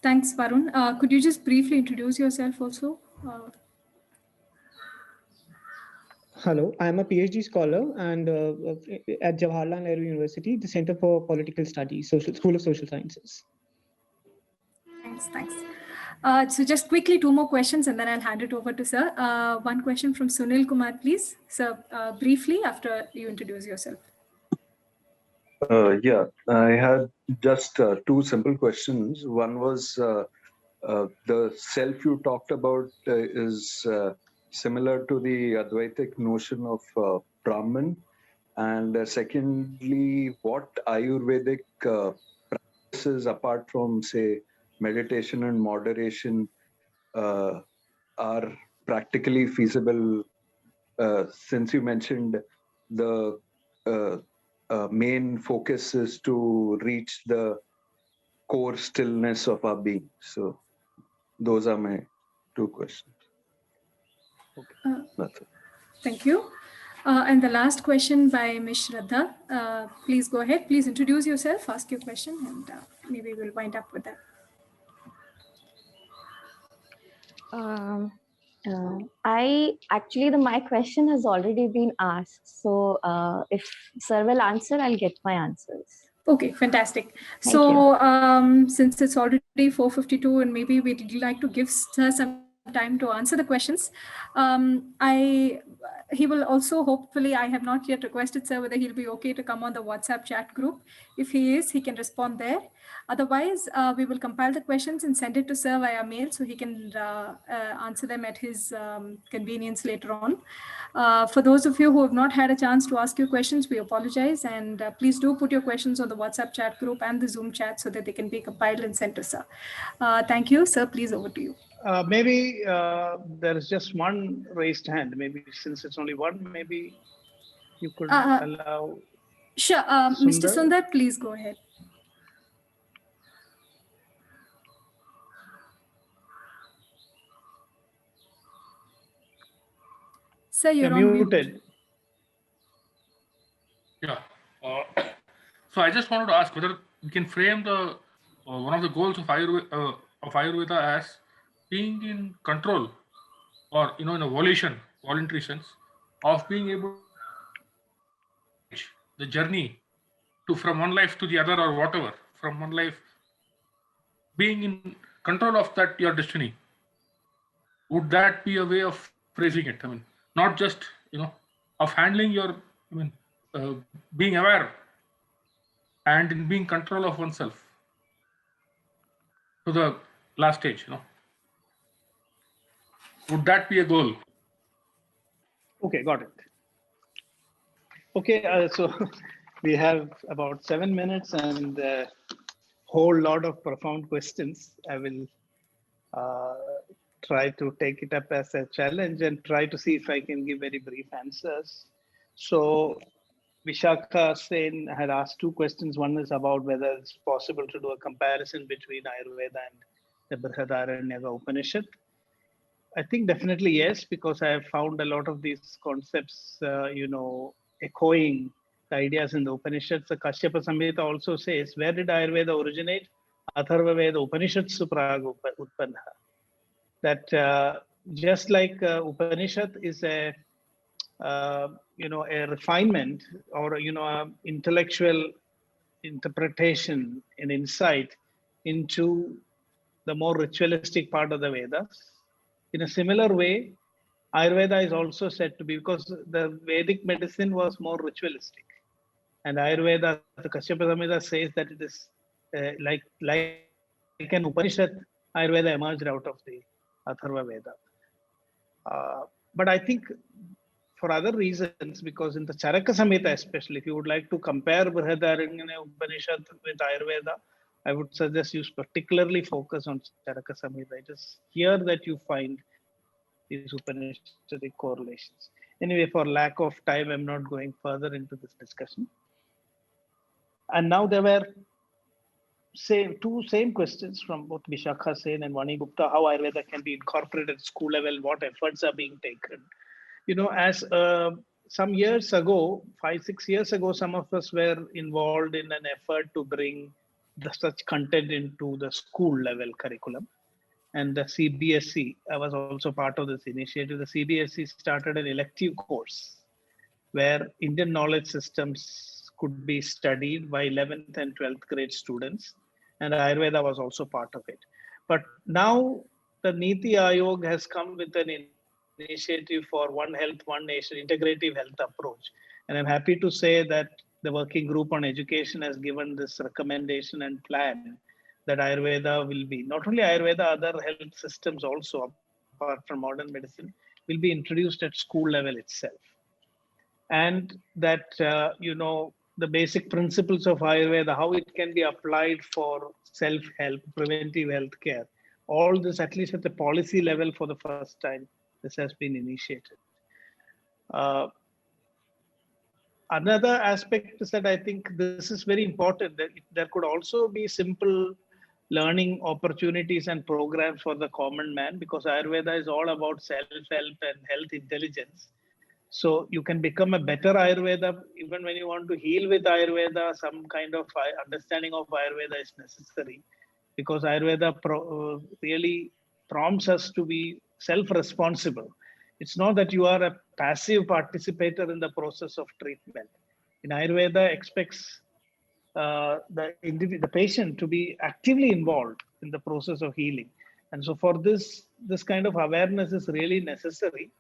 [SPEAKER 1] Thanks, Varun. Could you just briefly introduce yourself also?
[SPEAKER 7] Hello, I am a PhD scholar and at Jawaharlal Nehru University, the Center for Political Studies, School of Social Sciences.
[SPEAKER 1] Thanks. So just quickly 2 more questions and then I'll hand it over to sir. One question from Sunil Kumar, please. Sir, briefly after you introduce yourself.
[SPEAKER 8] Yeah, I had just 2 simple questions. One was the self you talked about is similar to the Advaitic notion of Brahman. And secondly, what Ayurvedic practices apart from, say, meditation and moderation are practically feasible, since you mentioned the main focus is to reach the core stillness of our being. So those are my 2 questions. Okay, that's it.
[SPEAKER 1] Thank you. And the last question by Ms. Shraddha. Please go ahead. Please introduce yourself, ask your question, and maybe we'll wind up with that.
[SPEAKER 9] My question has already been asked. So if sir will answer, I'll get my answers.
[SPEAKER 1] Okay, fantastic.
[SPEAKER 9] Thank
[SPEAKER 1] so since it's already 4:52 and maybe we'd like to give sir some time to answer the questions, he will also, hopefully, I have not yet requested sir whether he'll be okay to come on the WhatsApp chat group. If he is, he can respond there. Otherwise, we will compile the questions and send it to sir via mail so he can answer them at his convenience later on. For those of you who have not had a chance to ask your questions, we apologize, and please do put your questions on the WhatsApp chat group and the Zoom chat so that they can be compiled and sent to sir. Thank you, sir. Please, over to you.
[SPEAKER 3] Maybe there is just one raised hand. Maybe since it's only one, maybe you could allow.
[SPEAKER 1] Sure, Mr. Sundar, please go ahead. Sir, you're on
[SPEAKER 3] muted.
[SPEAKER 10] Yeah. So I just wanted to ask whether we can frame the one of the goals of Ayurveda as being in control, or in a voluntary sense, of being able to the journey from one life to the other, or whatever, from one life, being in control of that your destiny. Would that be a way of phrasing it? I mean, not just of handling your, being aware and in being control of oneself to the last stage. Would that be a goal?
[SPEAKER 3] Okay, got it. Okay, so we have about 7 minutes and a whole lot of profound questions. I will try to take it up as a challenge and try to see if I can give very brief answers. So Vishakha Sen had asked 2 questions. One is about whether it's possible to do a comparison between Ayurveda and the Brihadaranyaka Upanishad. I think definitely yes, because I have found a lot of these concepts, echoing the ideas in the Upanishads. The Kashyapa Samhita also says, where did Ayurveda originate? Atharva Veda Upanishadsu prag utpanha. That just like Upanishad is a refinement or intellectual interpretation and insight into the more ritualistic part of the Vedas. In a similar way, Ayurveda is also said to be, because the Vedic medicine was more ritualistic, and Ayurveda, the Kashyapa Samhita says that it is like an Upanishad. Ayurveda emerged out of the Atharva Veda. But I think for other reasons, because in the Charaka Samhita especially, if you would like to compare Brihadaranyaka Upanishad with Ayurveda, I would suggest you particularly focus on Charaka Samhita. It is here that you find these Upanishadic correlations. Anyway, for lack of time, I'm not going further into this discussion. And now there were two same questions from both Vishakha Sen and Vani Gupta, how Ayurveda can be incorporated at school level, what efforts are being taken. You know, as some years ago, 5-6 years ago, some of us were involved in an effort to bring such content into the school level curriculum. And the CBSE, I was also part of this initiative. The CBSE started an elective course where Indian knowledge systems could be studied by 11th and 12th grade students. And Ayurveda was also part of it. But now the Niti Aayog has come with an initiative for One Health, One Nation, integrative health approach. And I'm happy to say that the working group on education has given this recommendation and plan that Ayurveda will be, not only Ayurveda, other health systems also, apart from modern medicine, will be introduced at school level itself. And that, you know, the basic principles of Ayurveda, how it can be applied for self-help, preventive health care. All this, at least at the policy level for the first time, this has been initiated. Another aspect is that I think this is very important, that there could also be simple learning opportunities and programs for the common man, because Ayurveda is all about self-help and health intelligence. So you can become a better Ayurveda. Even when you want to heal with Ayurveda, some kind of understanding of Ayurveda is necessary, because Ayurveda really prompts us to be self-responsible. It's not that you are a passive participator in the process of treatment. In Ayurveda, expects the patient to be actively involved in the process of healing. And so for this kind of awareness is really necessary.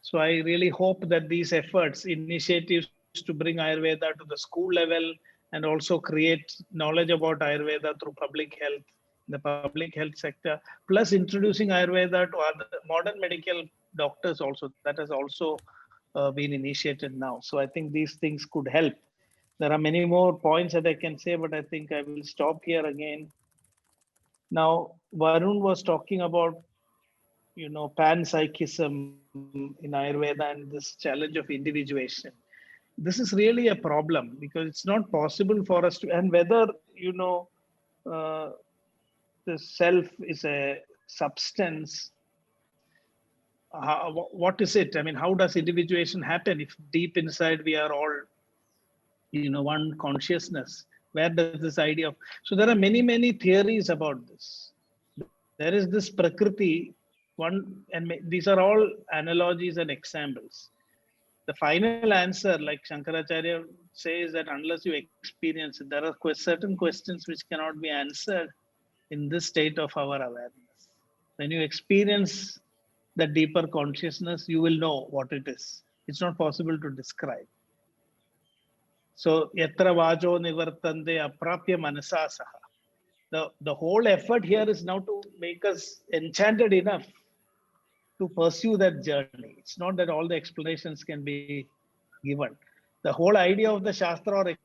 [SPEAKER 3] So I really hope that these efforts, initiatives to bring Ayurveda to the school level and also create knowledge about Ayurveda through public health, the public health sector, plus introducing Ayurveda to other modern medical doctors also, that has also been initiated now. So I think these things could help. There are many more points that I can say, but I think I will stop here again. Now, Varun was talking about, you know, panpsychism in Ayurveda and this challenge of individuation. This is really a problem, because it's not possible for us to, and whether, you know, the self is a substance, what is it? I mean, how does individuation happen if deep inside we are all, you know, one consciousness? Where does this idea of, so there are many theories about this. There is this Prakriti one, and these are all analogies and examples. The final answer, like Shankaracharya says, that unless you experience it, there are certain questions which cannot be answered in this state of our awareness. When you experience the deeper consciousness, you will know what it is. It's not possible to describe. So, yatra vajo nivartande aprapya manasa saha. The whole effort here is now to make us enchanted enough to pursue that journey. It's not that all the explanations can be given. The whole idea of the Shastra or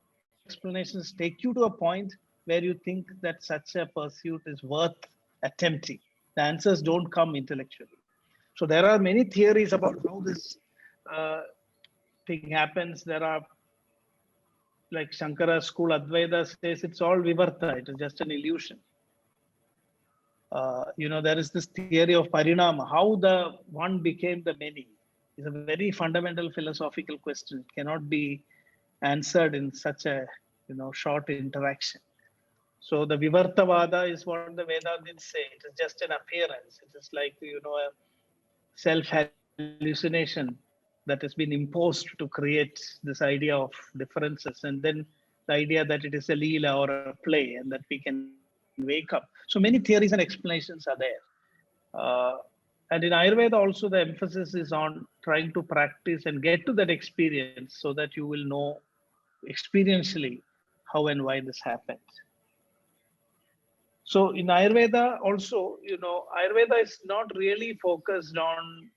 [SPEAKER 3] explanations take you to a point where you think that such a pursuit is worth attempting. The answers don't come intellectually. So there are many theories about how this thing happens. There are, like Shankara's school, Advaita says, it's all vivarta. It is just an illusion. You know, there is this theory of parinama, how the one became the many is a very fundamental philosophical question. It cannot be answered in such a, you know, short interaction. So the Vivartavada is what the Vedas say. It is just an appearance. It is like, you know, a self-hallucination that has been imposed to create this idea of differences. And then the idea that it is a leela or a play and that we can wake up. So many theories and explanations are there. And in Ayurveda also, the emphasis is on trying to practice and get to that experience so that you will know experientially how and why this happened. So in Ayurveda also, Ayurveda is not really focused on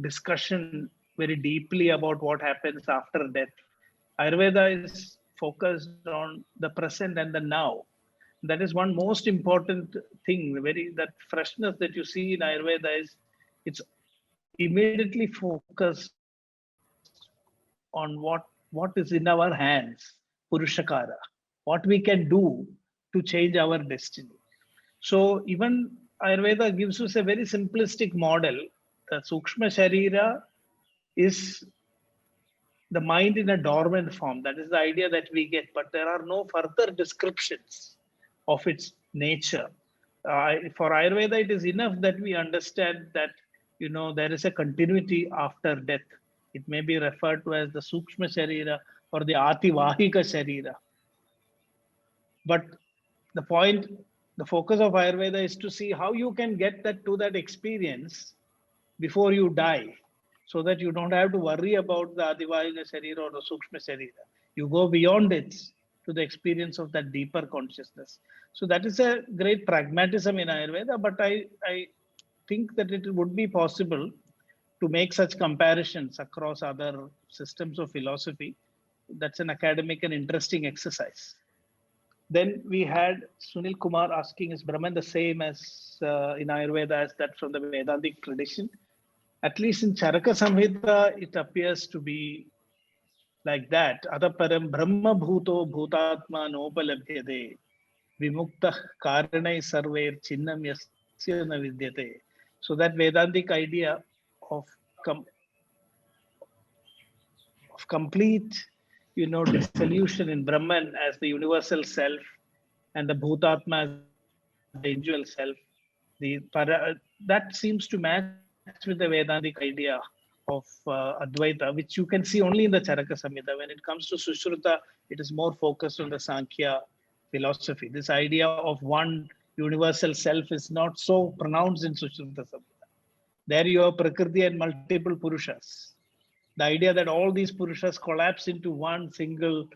[SPEAKER 3] discussion very deeply about what happens after death. Ayurveda is focused on the present and the now. That is one most important thing. That freshness that you see in Ayurveda is it's immediately focused on what is in our hands, Purushakara, what we can do to change our destiny. So even Ayurveda gives us a very simplistic model. The Sukshma Sharira is the mind in a dormant form. That is the idea that we get, but there are no further descriptions of its nature. For Ayurveda, it is enough that we understand that there is a continuity after death. It may be referred to as the Sukshma Sharira or the Ativahika Sharira. But the focus of Ayurveda is to see how you can get that experience before you die, so that you don't have to worry about the Adivahika Sharira or the Sukshma Sharira. You go beyond it to the experience of that deeper consciousness. So that is a great pragmatism in Ayurveda, but I think that it would be possible to make such comparisons across other systems of philosophy. That's an academic and interesting exercise. Then we had Sunil Kumar asking, is Brahman the same as in Ayurveda as that from the Vedantic tradition? At least in Charaka Samhita, it appears to be like that. Adaparam Brahma Bhuto Bhutatma Nopalabhyade Vimukta Karanai Sarver Chinnam Yasya Na Vidyate. So that Vedantic idea of complete dissolution in Brahman as the universal self and the Bhutatma as the individual self, that seems to match with the Vedantic idea of Advaita, which you can see only in the Charaka Samhita. When it comes to Sushruta, it is more focused on the Sankhya philosophy. This idea of one universal self is not so pronounced in Sushruta Samhita. There you have Prakriti and multiple Purushas. The idea that all these Purushas collapse into one single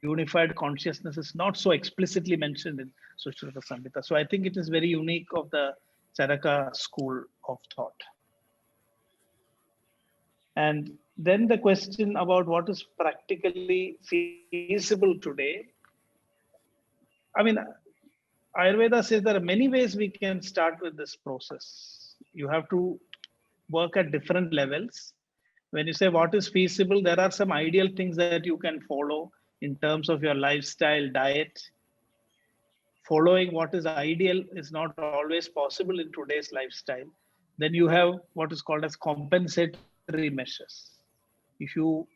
[SPEAKER 3] unified consciousness is not so explicitly mentioned in Sushruta Samhita. So I think it is very unique of the Charaka school of thought. And then the question about what is practically feasible today. I mean, Ayurveda says there are many ways we can start with this process. You have to work at different levels. When you say what is feasible, there are some ideal things that you can follow in terms of your lifestyle, diet. Following what is ideal is not always possible in today's lifestyle. Then you have what is called as compensatory measures. If you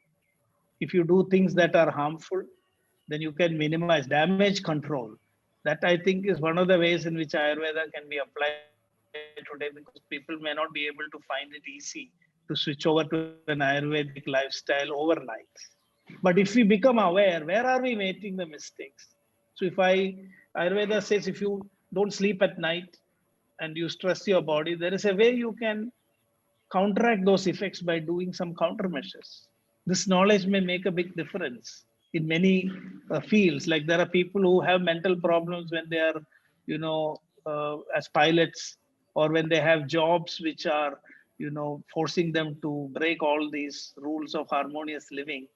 [SPEAKER 3] do things that are harmful, then you can minimize damage control. That I think is one of the ways in which Ayurveda can be applied today, because people may not be able to find it easy to switch over to an Ayurvedic lifestyle overnight. But if we become aware, where are we making the mistakes? So Ayurveda says if you don't sleep at night and you stress your body, there is a way you can counteract those effects by doing some countermeasures. This knowledge may make a big difference in many fields. Like there are people who have mental problems when they are, as pilots, or when they have jobs which are, forcing them to break all these rules of harmonious living.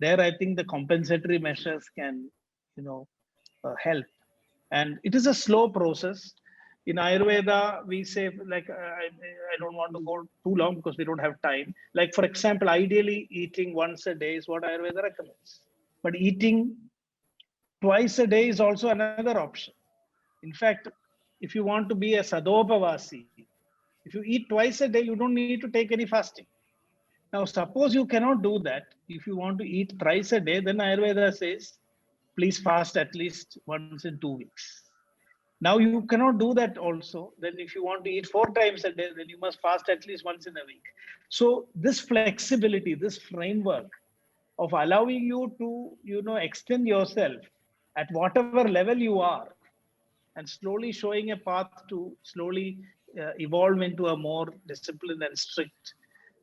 [SPEAKER 3] There, I think the compensatory measures can, help. And it is a slow process. In Ayurveda, we say, like, I don't want to go too long because we don't have time. Like, for example, ideally eating once a day is what Ayurveda recommends. But eating twice a day is also another option. In fact, if you want to be a Sadopavasi, if you eat twice a day, you don't need to take any fasting. Now, suppose you cannot do that. If you want to eat thrice a day, then Ayurveda says, please fast at least once in 2 weeks. Now you cannot do that also. Then if you want to eat 4 times a day, then you must fast at least once in a week. So this flexibility, this framework of allowing you to, extend yourself at whatever level you are, and slowly showing a path to slowly evolve into a more disciplined and strict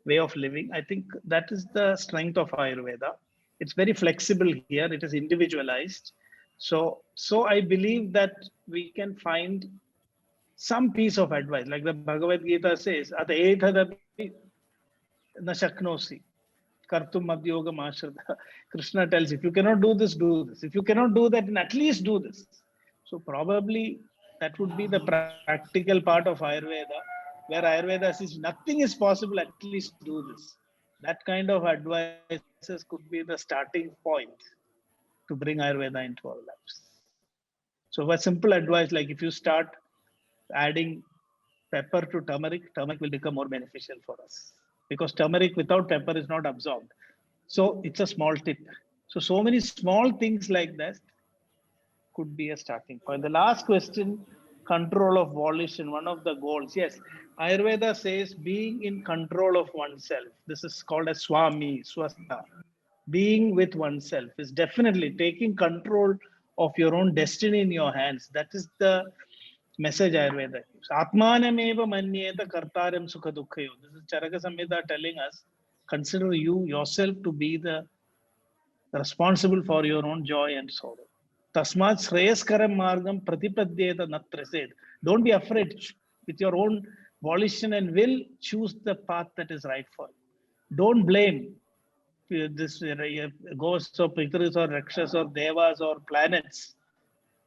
[SPEAKER 3] way of living. I think that is the strength of Ayurveda. It's very flexible here. It is individualized. So I believe that we can find some piece of advice, like the Bhagavad Gita says, at the na shaknosi kartum madhyogam ashrita. Krishna tells, if you cannot do this, do this. If you cannot do that, then at least do this. So probably that would be the practical part of Ayurveda, where Ayurveda says nothing is possible, at least do this. That kind of advices could be the starting point to bring Ayurveda into our lives. So a simple advice, like if you start adding pepper to turmeric, turmeric will become more beneficial for us, because turmeric without pepper is not absorbed. So it's a small tip. So many small things like that could be a starting point. The last question, control of volition, one of the goals. Yes, Ayurveda says being in control of oneself. This is called as Swami, Swasta. Being with oneself is definitely taking control of your own destiny in your hands. That is the message Ayurveda gives. Atmanameva manyeta kartaram sukha dukkhayo. This is Charaka Samhita telling us, consider you yourself to be the responsible for your own joy and sorrow. Tasmat shreyaskaram margam pratipadyeta natrased. Don't be afraid. With your own volition and will, choose the path that is right for you. Don't blame this ghosts or pitris or rakshas or devas or planets.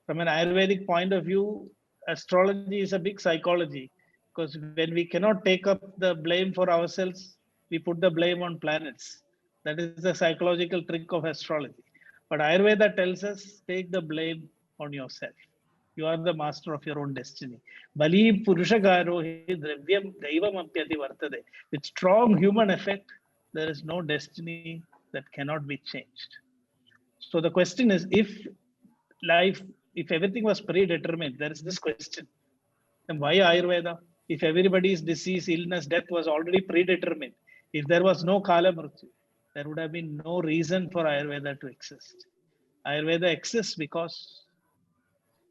[SPEAKER 3] From an Ayurvedic point of view, astrology is a big psychology, because when we cannot take up the blame for ourselves, we put the blame on planets. That is the psychological trick of astrology. But Ayurveda tells us, take the blame on yourself. You are the master of your own destiny. Bali purushagaro hi dravyam daivam apyati vartade. With strong human effect, there is no destiny that cannot be changed. So the question is, if everything was predetermined, there is this question: then why Ayurveda? If everybody's disease, illness, death was already predetermined, if there was no Kala Mrityu, there would have been no reason for Ayurveda to exist. Ayurveda exists because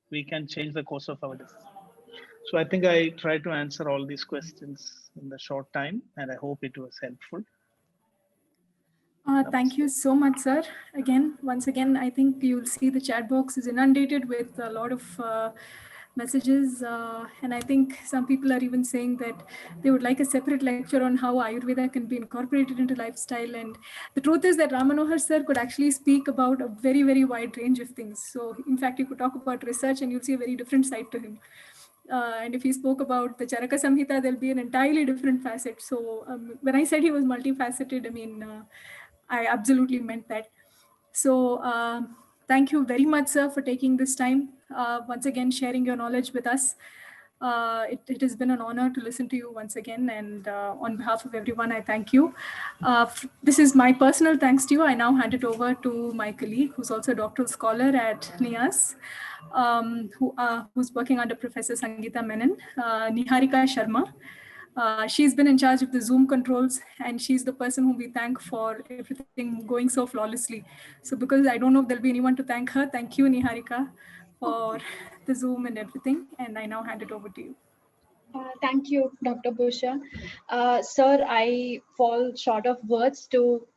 [SPEAKER 3] we can change the course of our destiny. So I think I tried to answer all these questions in the short time, and I hope it was helpful.
[SPEAKER 1] Thank you so much, sir. Once again, I think you'll see the chat box is inundated with a lot of messages. And I think some people are even saying that they would like a separate lecture on how Ayurveda can be incorporated into lifestyle. And the truth is that Rammanohar sir could actually speak about a very, very wide range of things. So in fact, you could talk about research and you'll see a very different side to him. And if he spoke about the Charaka Samhita, there'll be an entirely different facet. So when I said he was multifaceted, I mean, I absolutely meant that. So thank you very much, sir, for taking this time. Once again, sharing your knowledge with us. It has been an honor to listen to you once again. And on behalf of everyone, I thank you. This is my personal thanks to you. I now hand it over to my colleague, who's also a doctoral scholar at NIAS, who's working under Professor Sangeeta Menon, Niharika Sharma. She's been in charge of the Zoom controls, and she's the person whom we thank for everything going so flawlessly. So because I don't know if there'll be anyone to thank her, thank you, Niharika, for the Zoom and everything. And I now hand it over to you.
[SPEAKER 11] Thank you, Dr. Busha. Sir, I fall short of words to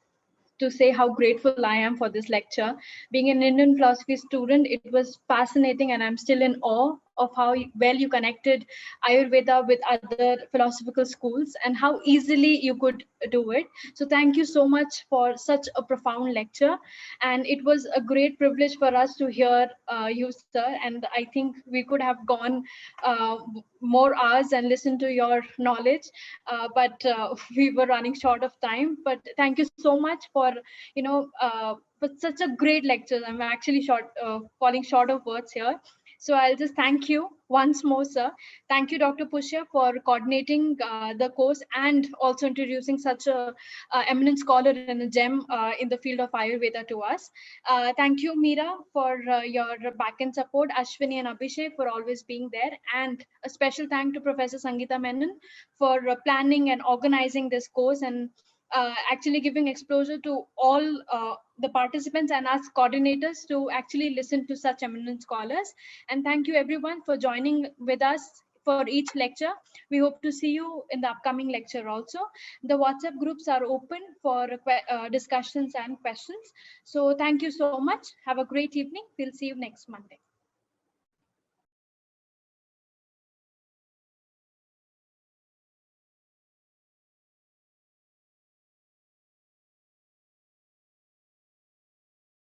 [SPEAKER 11] say how grateful I am for this lecture. Being an Indian philosophy student, it was fascinating, and I'm still in awe of how well you connected Ayurveda with other philosophical schools and how easily you could do it. So thank you so much for such a profound lecture. And it was a great privilege for us to hear you, sir. And I think we could have gone more hours and listened to your knowledge, but we were running short of time. But thank you so much for such a great lecture. I'm actually falling short of words here. So I'll just thank you once more, sir. Thank you, Dr. Pusha, for coordinating the course and also introducing such a eminent scholar and a gem in the field of Ayurveda to us. Thank you, Meera, for your back-end support, Ashwini and Abhishek for always being there. And a special thank to Professor Sangeeta Menon for planning and organizing this course and actually giving exposure to all the participants and us coordinators to actually listen to such eminent scholars. And thank you everyone for joining with us for each lecture. We hope to see you in the upcoming lecture also. The WhatsApp groups are open for discussions and questions. So thank you so much. Have a great evening. We'll see you next Monday.